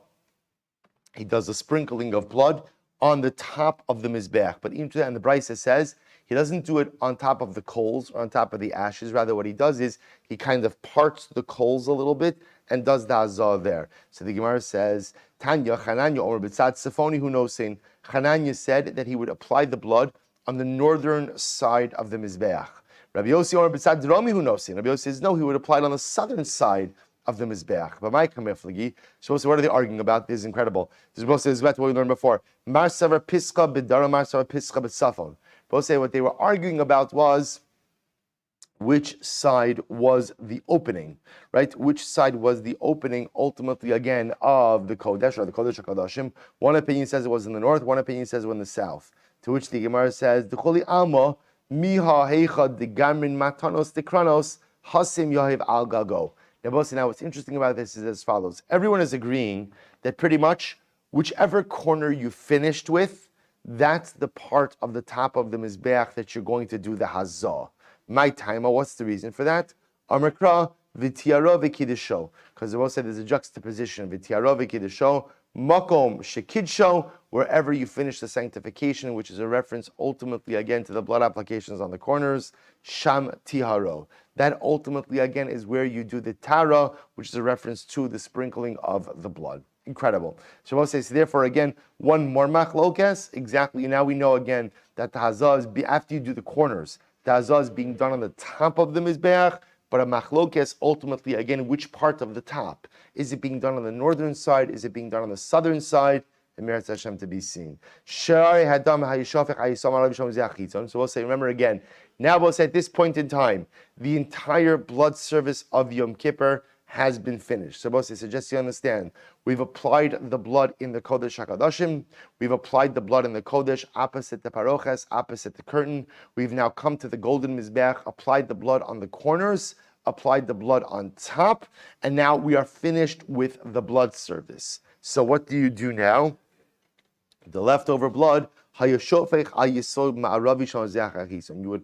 He does a sprinkling of blood on the top of the Mizbeach. But even to that, and the Brisa says, he doesn't do it on top of the coals or on top of the ashes. Rather, what he does is he kind of parts the coals a little bit and does the hazah there. So the Gemara says, Tanya, Chananya, or B'tzad Sifoni, who knows saying, Chananya said that he would apply the blood on the northern side of the Mizbeach. Rabbi Yossi or B'tzad Dromi, who knows saying, Rabbi Yossi says, no, he would apply it on the southern side of the Mizbeach. But my kameflagi, so what are they arguing about? This is incredible. This is what we learned before. Mar Savar Pischa B'dara, Mar Savar Pischa B'tzafon. Both say what they were arguing about was which side was the opening, right? Which side was the opening ultimately again of the Kodesh or the Kodesh HaKadoshim. One opinion says it was in the north, one opinion says it was in the south. To which the Gemara says, D'choli alma miha heicha degamrin matanos dekranos hasim yahiv al gago. Now what's interesting about this is as follows. Everyone is agreeing that pretty much whichever corner you finished with, that's the part of the top of the Mizbeach that you're going to do the hazah. My timer, what's the reason for that? Amakra v'tiara v'kiddusho. Because they both say there's a juxtaposition. V'tiara v'kiddusho, makom shekidsho, wherever you finish the sanctification, which is a reference ultimately again to the blood applications on the corners, sham tiharo. That ultimately again is where you do the tara, which is a reference to the sprinkling of the blood. Incredible. Shabbos says, therefore, again, one more machlokes. Exactly. Now we know again that the hazah is after you do the corners. The hazah is being done on the top of the mizbeach, but a machlokes ultimately again, which part of the top is it being done on the northern side? Is it being done on the southern side? And Meretz Hashem to be seen. So we'll say, remember again. Now we'll say at this point in time, the entire blood service of Yom Kippur has been finished. So Moshe suggests you understand. We've applied the blood in the Kodesh HaKadoshim. We've applied the blood in the Kodesh opposite the Paroches, opposite the curtain. We've now come to the Golden Mizbeach, applied the blood on the corners, applied the blood on top, and now we are finished with the blood service. So what do you do now? The leftover blood, you would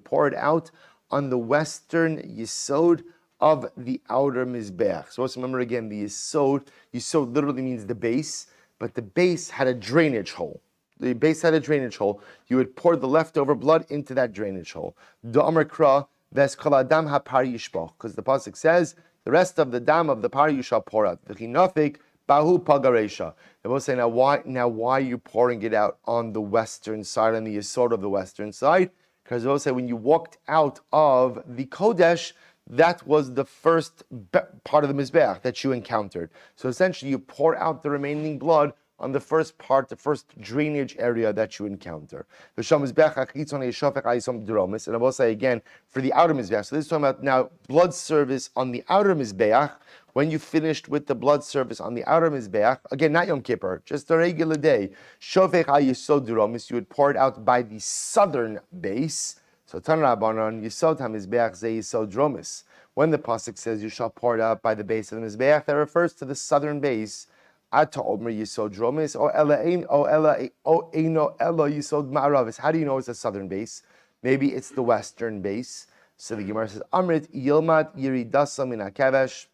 pour it out on the western Yisod of the outer Mizbeach. So let's remember again, the Yisod literally means the base, but the base had a drainage hole. The base had a drainage hole. You would pour the leftover blood into that drainage hole. Because the pasuk says, the rest of the dam of the par you shall pour out. Bahu pagaresha. They will say, now why are you pouring it out on the western side, on the Yisod of the western side? Because they will say, when you walked out of the Kodesh, that was the first part of the Mizbeach that you encountered. So essentially, you pour out the remaining blood on the first part, the first drainage area that you encounter. And I will say again, for the outer Mizbeach, so this is talking about now blood service on the outer Mizbeach. When you finished with the blood service on the outer Mizbeach, again, not Yom Kippur, just a regular day, you would pour it out by the southern base. So Tan Rabbanon, Yisod HaMizbeach Ze Yisod Dromis. When the pasuk says you shall pour it out by the base of the Mizbeach, that refers to the southern base. Ata Omer Yisod Dromis, or Ela Eino Ela Yisod Ma'aravis. How do you know it's the southern base? Maybe it's the western base. So the Gemara says, Amrit Yilmat Yiridasa Min HaKevesh,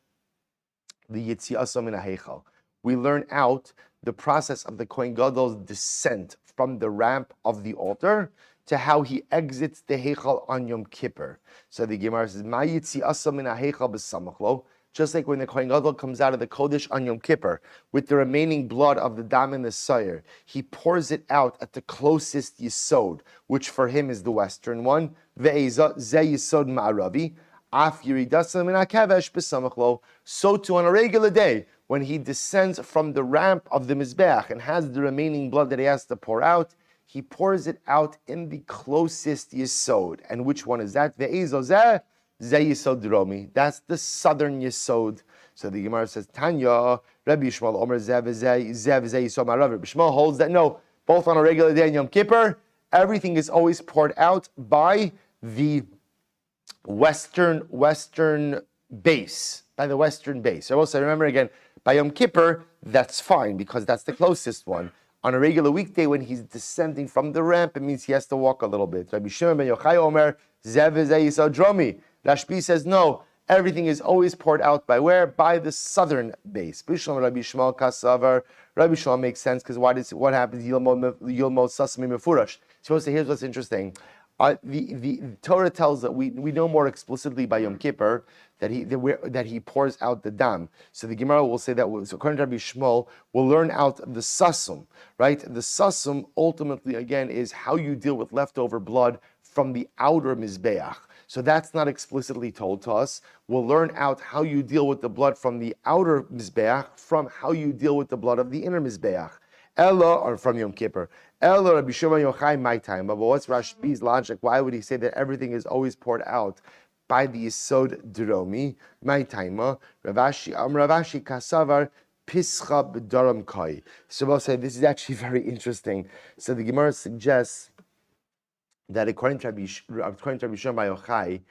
the Yitziasa Min HaHeichal. We learn out the process of the Kohen Gadol's descent from the ramp of the altar to how he exits the Heichal on Yom Kippur. So the Gemara says, Ma Yitziasa Min HaHeichal B'samachlo. Just like when the Kohen Gadol comes out of the Kodesh on Yom Kippur with the remaining blood of the dam and the sayer, he pours it out at the closest Yisod, which for him is the western one. Ve'eza ze Yisod Ma'aravi. Af Yiridasa Min HaKevesh B'samachlo. So too on a regular day, when he descends from the ramp of the Mizbeach and has the remaining blood that he has to pour out, he pours it out in the closest Yisod. And which one is that? Ve'eza ze Yisod Romi. That's the southern Yisod. So the Gemara says, Tanya, Rabbi Yishmael Omer Zev Yisod Ma'arav. Rabbi Yishmael holds that no, both on a regular day and Yom Kippur, everything is always poured out by the western base. By the western base. So also remember again, by Yom Kippur, that's fine because that's the closest one. On a regular weekday, when he's descending from the ramp, it means he has to walk a little bit. Rabbi Shimon ben Yochai Omer, Zev Yisod Dromi. Rashbi says no. Everything is always poured out by where? By the southern base. Bishlam Rabbi Shmuel Kasavar. Rabbi Shmuel makes sense because what happens? Yilmod Sasmi Mefurash. So here's what's interesting. The Torah tells that we know more explicitly by Yom Kippur that he pours out the dam. So the Gemara will say that, so according to Rabbi Shmuel, we'll learn out the sasum, right? The sasum ultimately, again, is how you deal with leftover blood from the outer mizbeach. So that's not explicitly told to us. We'll learn out how you deal with the blood from the outer mizbeach from how you deal with the blood of the inner mizbeach. Ella, or from Yom Kippur. Ella, Rabbi Shimon Yochai, my time. But what's Rashbi's logic? Why would he say that everything is always poured out by the Yisod Dromi? My time. Ravashi Kasavar Pischa B'Daram Kai. So we'll say this is actually very interesting. So the Gemara suggests that according to Rabbi Shimon Yochai,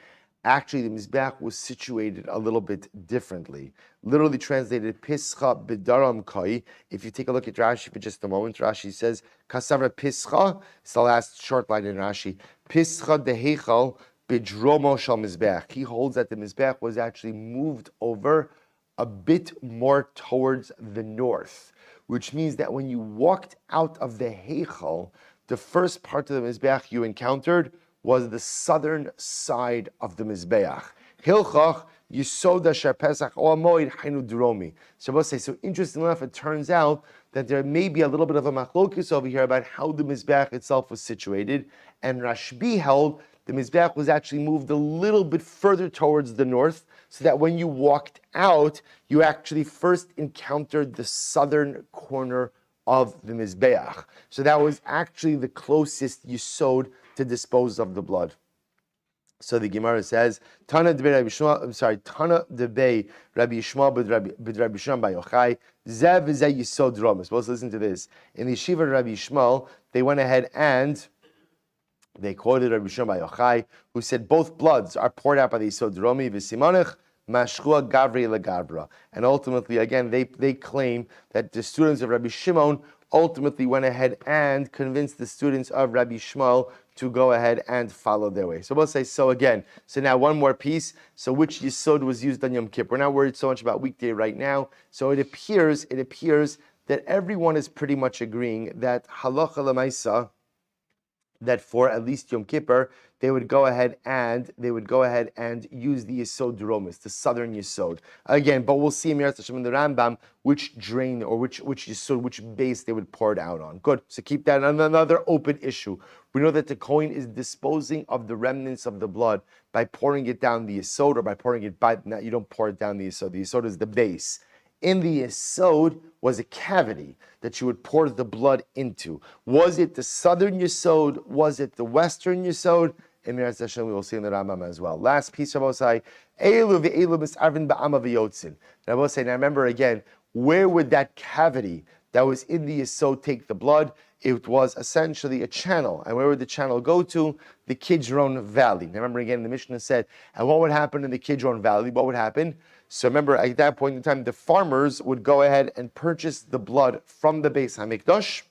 actually the Mizbeach was situated a little bit differently. Literally translated, Pischa B'Daram Kai. If you take a look at Rashi for just a moment, Rashi says, Kasavra Pischa, it's the last short line in Rashi, Pischa Dehechal B'Dromo Shal Mizbeach. He holds that the Mizbeach was actually moved over a bit more towards the north, which means that when you walked out of the Heichal, the first part of the Mizbeach you encountered was the southern side of the Mizbeach. Hilchach Yisoda Shar Pesach O Amoid Hainu Dromi. So we'll say, so interestingly enough, it turns out that there may be a little bit of a machlokes over here about how the Mizbeach itself was situated, and Rashbi held the Mizbeach was actually moved a little bit further towards the north, so that when you walked out, you actually first encountered the southern corner of the Mizbeach. So that was actually the closest Yisod to dispose of the blood. So the Gemara says, Tana debei Rabbi Yishmael, Tana debei Rabbi Yishmael b'd Rabbi Shimon bar Yochai, Zev v'zeh Yisod Dromi. Supposed to listen to this. In the yeshiva of Rabbi Yishmael, they went ahead and they quoted Rabbi Shimon bar Yochai, who said both bloods are poured out by the Yisod Dromi, v'simonech mashchua gavri legavra. And ultimately, again, they claim that the students of Rabbi Shimon ultimately went ahead and convinced the students of Rabbi Shmuel to go ahead and follow their way. So we'll say, so again, so now one more piece. So which Yisod was used on Yom Kippur? We're not worried so much about weekday right now. So it appears that everyone is pretty much agreeing that halacha l'maisa, that for at least Yom Kippur, they would go ahead and use the Yisod Dromis, the southern Yisod. Again, but we'll see in the Rambam which drain or which Yisod, which base they would pour it out on. Good. So keep that another open issue. We know that the Kohen is disposing of the remnants of the blood by pouring it down the Yisod, or by pouring it by. Now you don't pour it down the Yisod. The Yisod is the base. In the Yisod was a cavity that you would pour the blood into. Was it the southern Yisod? Was it the western Yisod? In Eretz Yisrael, we will see in the Rambam as well. Last piece, Rabosai, Elu ve'elu mis'arvin ba'ama v'yotzin. Rabosai, now remember again, where would that cavity that was in the Yisod take the blood? It was essentially a channel. And where would the channel go to? The Kidron Valley. Now remember again, the Mishnah said, and what would happen in the Kidron Valley? What would happen? So remember, at that point in time, the farmers would go ahead and purchase the blood from the Beis HaMikdash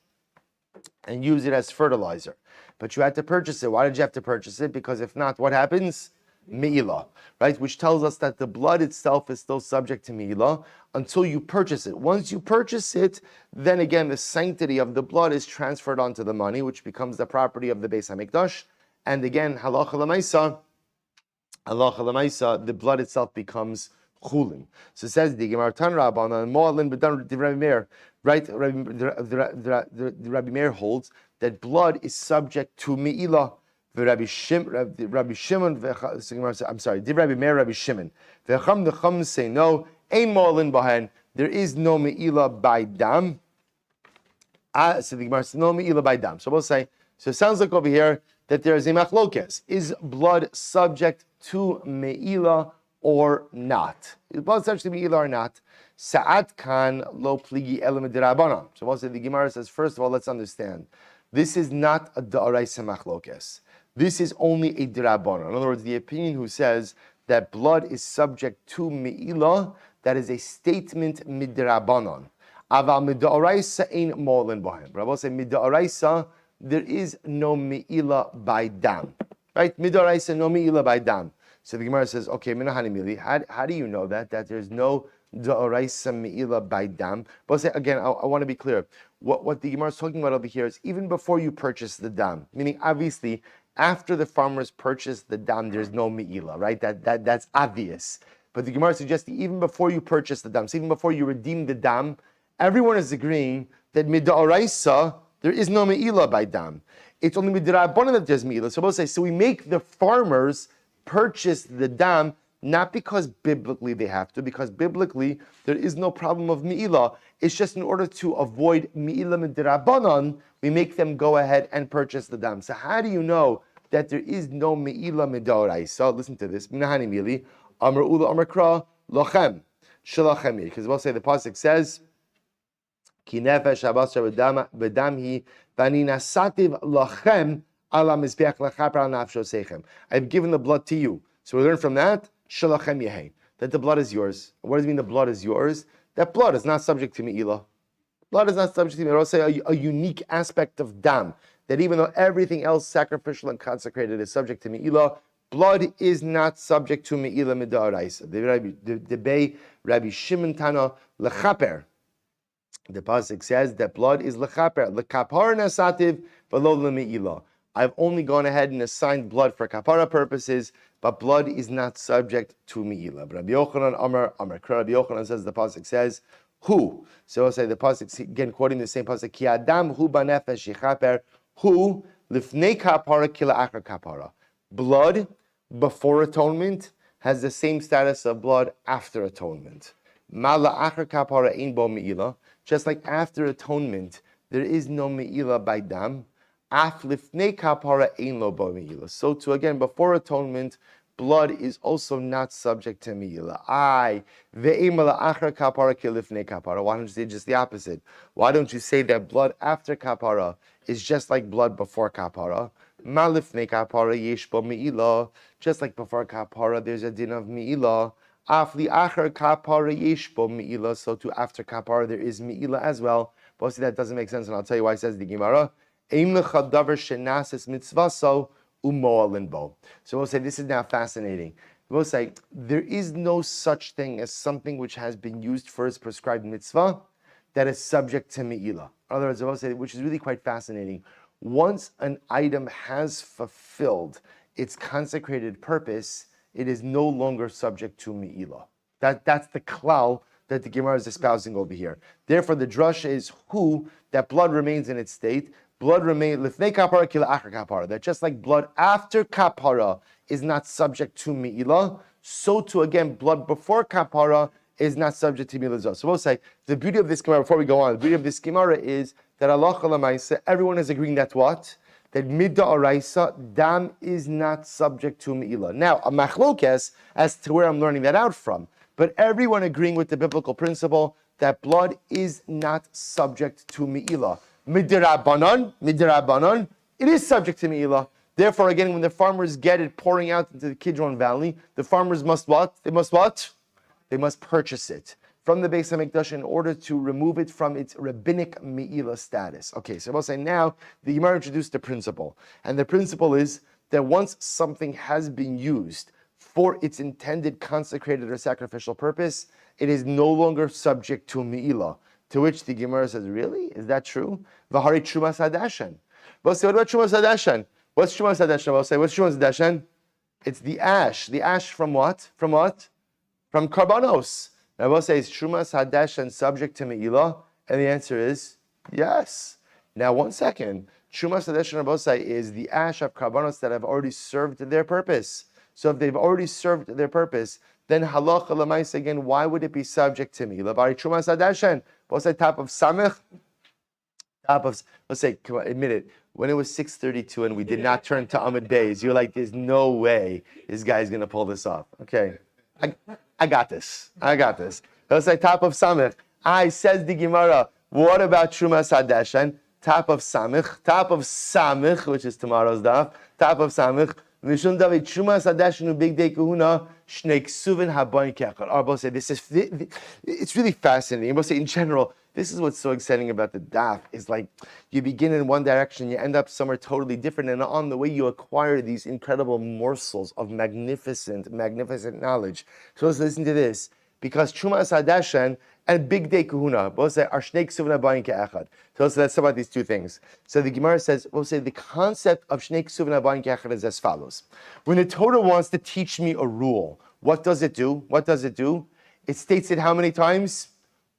and use it as fertilizer. But you had to purchase it. Why did you have to purchase it? Because if not, what happens? Me'ilah, right? Which tells us that the blood itself is still subject to Me'ilah until you purchase it. Once you purchase it, then again, the sanctity of the blood is transferred onto the money, which becomes the property of the Beis HaMikdash. And again, halacha l'maisa, the blood itself becomes chulin. So it says the Gemara Tan Rabbanan Mo'alin b'dan Rabbi Meir, right? The Rabbi Meir holds that blood is subject to Me'ilah. Rabbi Shimon, I'm sorry, Div Rabbi Meir, Rabbi Shimon. The Chum say no, ein Mo'alin b'hen. There is no Me'ilah by dam. So the Gemara says no Me'ilah by dam. So we'll say, so it sounds like over here that there is a machlokes. Is blood subject to Me'ilah or not. Is blood subject to me'ila or not? Sa'at kan lo pligi elam d'Rabbanan. So also the Gemara says, first of all, let's understand. This is not a da'araisa machlokes. This is only a d'Rabbanan. In other words, the opinion who says that blood is subject to me'ila, that is a statement midrabanan. Aval mid'araisa ain't molin b'hem. Rabbi say mid'araisa, there is no me'ila by dam. Right? Mid'araisa, no me'ila by dam. So the Gemara says, okay, minahani mili. How do you know that there's no d'oraisa me'ila by dam? But say, again, I want to be clear. What the Gemara is talking about over here is even before you purchase the dam, meaning obviously after the farmers purchase the dam, there's no me'ila, right? That's obvious. But the Gemara suggests that even before you purchase the dam, so even before you redeem the dam, everyone is agreeing that mid'oraisa, there is no me'ila by dam. It's only midrabanan that there's me'ila. So we'll say, so we make the farmers purchase the dam, not because biblically they have to, because biblically there is no problem of me'ila. It's just in order to avoid me'ila midrabanan, we make them go ahead and purchase the dam. So how do you know that there is no me'ila midoraisa? So listen to this. Minahani mili, amar ula amar kra, lochem, shalachemi. Because we'll say the pasuk says, ki nefesh habasar b'damhi, v'ani nasativ lochem, I've given the blood to you. So we learn from that, that the blood is yours. What does it mean the blood is yours? That blood is not subject to me'ila. Blood is not subject to me'ila. I'll say a unique aspect of dam, that even though everything else sacrificial and consecrated is subject to me'ila, blood is not subject to me'ila mid'araisa. The Bay Rabbi Shimon Tana lechaper. The pasuk says that blood is lechaper, lekapar nasativ v'lo leme'ila. I've only gone ahead and assigned blood for kapara purposes, but blood is not subject to me'ila. Rabbi Yochanan Amar. Rabbi Yochanan says, the pasuk says, who? So I'll say the pasuk, again quoting the same pasuk, ki adam hu banefesh yichaper, who lifnei kapara kila achar kapara. Blood before atonement has the same status of blood after atonement. Mala achar kapara ein bo me'ila. Just like after atonement, there is no me'ila by dam. So too, again, before atonement, blood is also not subject to me'ila. Why don't you say just the opposite? Why don't you say that blood after kapara is just like blood before kapara? Just like before kapara, there's a din of me'ila. So too, after kapara, there is me'ila as well. But see, that doesn't make sense, and I'll tell you why it says the Gemara. So we'll say this is now fascinating. We'll say there is no such thing as something which has been used for its prescribed mitzvah that is subject to me'ila. In other words, we'll say, which is really quite fascinating. Once an item has fulfilled its consecrated purpose, it is no longer subject to me'ila. That's the klal that the Gemara is espousing over here. Therefore, the drasha is who, that blood remains in its state. Blood remains lifnei kapara kila achar kapara. That just like blood after kapara is not subject to me'ila, so too again blood before kapara is not subject to me'ila. So we'll say the beauty of this Gemara, before we go on, the beauty of this Gemara is that halacha l'maisa, everyone is agreeing that what? That mid'oraisa, dam is not subject to me'ila. Now a machlokes as to where I'm learning that out from, but everyone agreeing with the biblical principle that blood is not subject to me'ila. Midrabanan, it is subject to me'ila. Therefore, again, when the farmers get it pouring out into the Kidron Valley, the farmers must what? They must what? They must purchase it from the Beis HaMikdash in order to remove it from its rabbinic me'ila status. Okay, so we'll say now, the Gemara introduced the principle. And the principle is that once something has been used for its intended consecrated or sacrificial purpose, it is no longer subject to me'ila. To which the Gemara says, really? Is that true? V'hari Trumas Hadashan. We'll say, what about Trumas Hadashan? What's Trumas Hadashan? We'll say, what's Trumas Hadashan? It's the ash. The ash from what? From what? From Karbanos. Now we'll say, is Trumas Hadashan subject to Me'ilah? And the answer is yes. Now, one second. Trumas Hadashan Rabosai is the ash of Karbanos that have already served their purpose. So if they've already served their purpose, then halacha l'maisa again, why would it be subject to Me'ilah? Bari Trumas Hadashan. We'll say top of Samech. Let's say, come on, admit it. When it was 6:32 and we did not turn to Amud Beis, you're like, there's no way this guy's going to pull this off. Okay. I got this. Let's say top of Samech. Says the Gemara, what about Trumas Hadeshen? Top of Samech, which is tomorrow's daf. Top of Samech. Mishum David Trumas Hadeshen Big Day Kahuna Shnei Ksuvin Habayin Kechad. Arbo say this is it's really fascinating. Arbo say in general, this is what's so exciting about the daf is like you begin in one direction, you end up somewhere totally different, and on the way you acquire these incredible morsels of magnificent knowledge. So let's listen to this. Because Trumas Hadeshen and Big Day Kahuna both say are Shnei Ksuvin Habayin Ke'echad. So let's talk about these two things. So the Gemara says, we'll say the concept of Shnei Ksuvin Habayin Ke'echad is as follows. When the Torah wants to teach me a rule, what does it do? It states it how many times?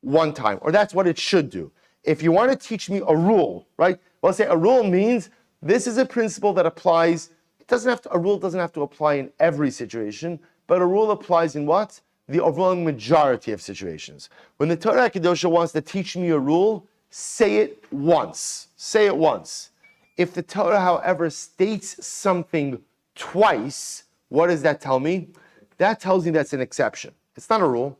One time. Or that's what it should do. If you want to teach me a rule, right? We'll say a rule means this is a principle that applies. A rule doesn't have to apply in every situation, but a rule applies in what? The overwhelming majority of situations. When the Torah Kedosha wants to teach me a rule, say it once. If the Torah, however, states something twice, what does that tell me? That tells me that's an exception. It's not a rule.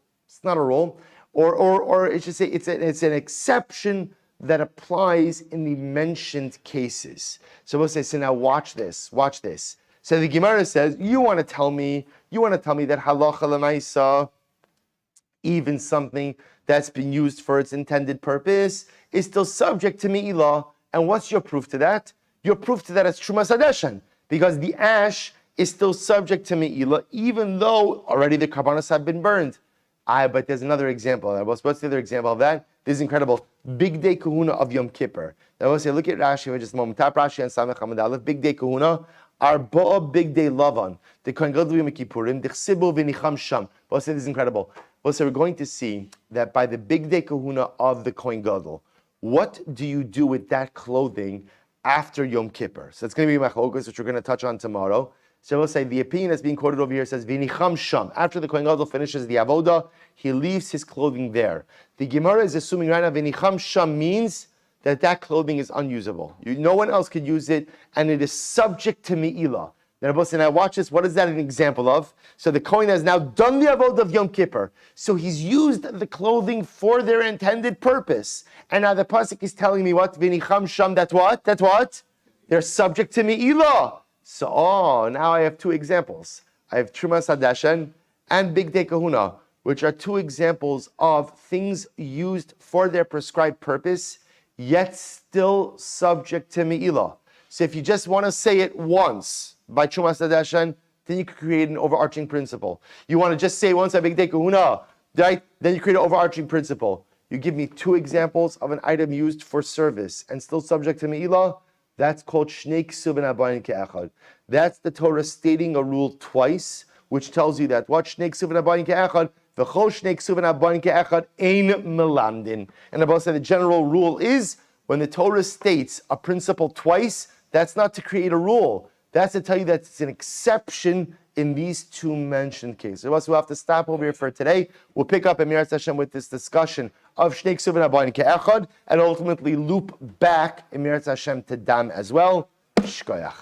Or it should say it's an exception that applies in the mentioned cases. So we'll say, so now watch this. So the Gemara says, you want to tell me that halacha l'maisa, even something that's been used for its intended purpose, is still subject to me'ilah. And what's your proof to that? Your proof to that is Trumas Hadeshen, because the ash is still subject to me'ilah, even though already the karbanos have been burned. But there's another example. What's the other example of that? This is incredible. Big Day Kahuna of Yom Kippur. Now we'll say, look at Rashi for just a moment. Tap Rashi and Samech Hamad Aleph. Big Day Kahuna. Arba'a Big Day Lavan. The Kohen Gadol Yom Kippurim. Dechsibu v'nicham sham. We'll say this is incredible. We'll say we're going to see that by the Big Day Kahuna of the Kohen Gadol, what do you do with that clothing after Yom Kippur? So it's going to be Machlokas, which we're going to touch on tomorrow. So we'll say the opinion that's being quoted over here says v'nicham sham. After the Kohen Gadol finishes the avoda, he leaves his clothing there. The Gemara is assuming right now v'nicham sham means that clothing is unusable. No one else could use it, and it is subject to me'ilah. Now watch this. What is that an example of? So the Kohen has now done the avodah of Yom Kippur. So he's used the clothing for their intended purpose. And now the pasuk is telling me what? V'nicham sham. That's what? They're subject to me'ilah. So, now I have two examples. I have Trumas Hadeshen and Big Day Kahuna, which are two examples of things used for their prescribed purpose, yet still subject to me'ilah. So if you just want to say it once by Trumas Hadeshen, then you could create an overarching principle. You want to just say once by Big Day Kahuna, right? Then you create an overarching principle. You give me two examples of an item used for service and still subject to me'ilah. That's called Shnei Ksuvin Habayin Ke'echad. That's the Torah stating a rule twice, which tells you that what Shnei Ksuvin Habayin Ke'echad, v'chol Shnei Ksuvin Habayin Ke'echad ein melamdin. And Abba said the general rule is when the Torah states a principle twice, that's not to create a rule. That's to tell you that it's an exception in these two mentioned cases. So we'll have to stop over here for today. We'll pick up in Eretz Hashem with this discussion of Shnei Ksuvin Habayin Ke'echad and ultimately loop back in Eretz Hashem to Dam as well. Shkoyach.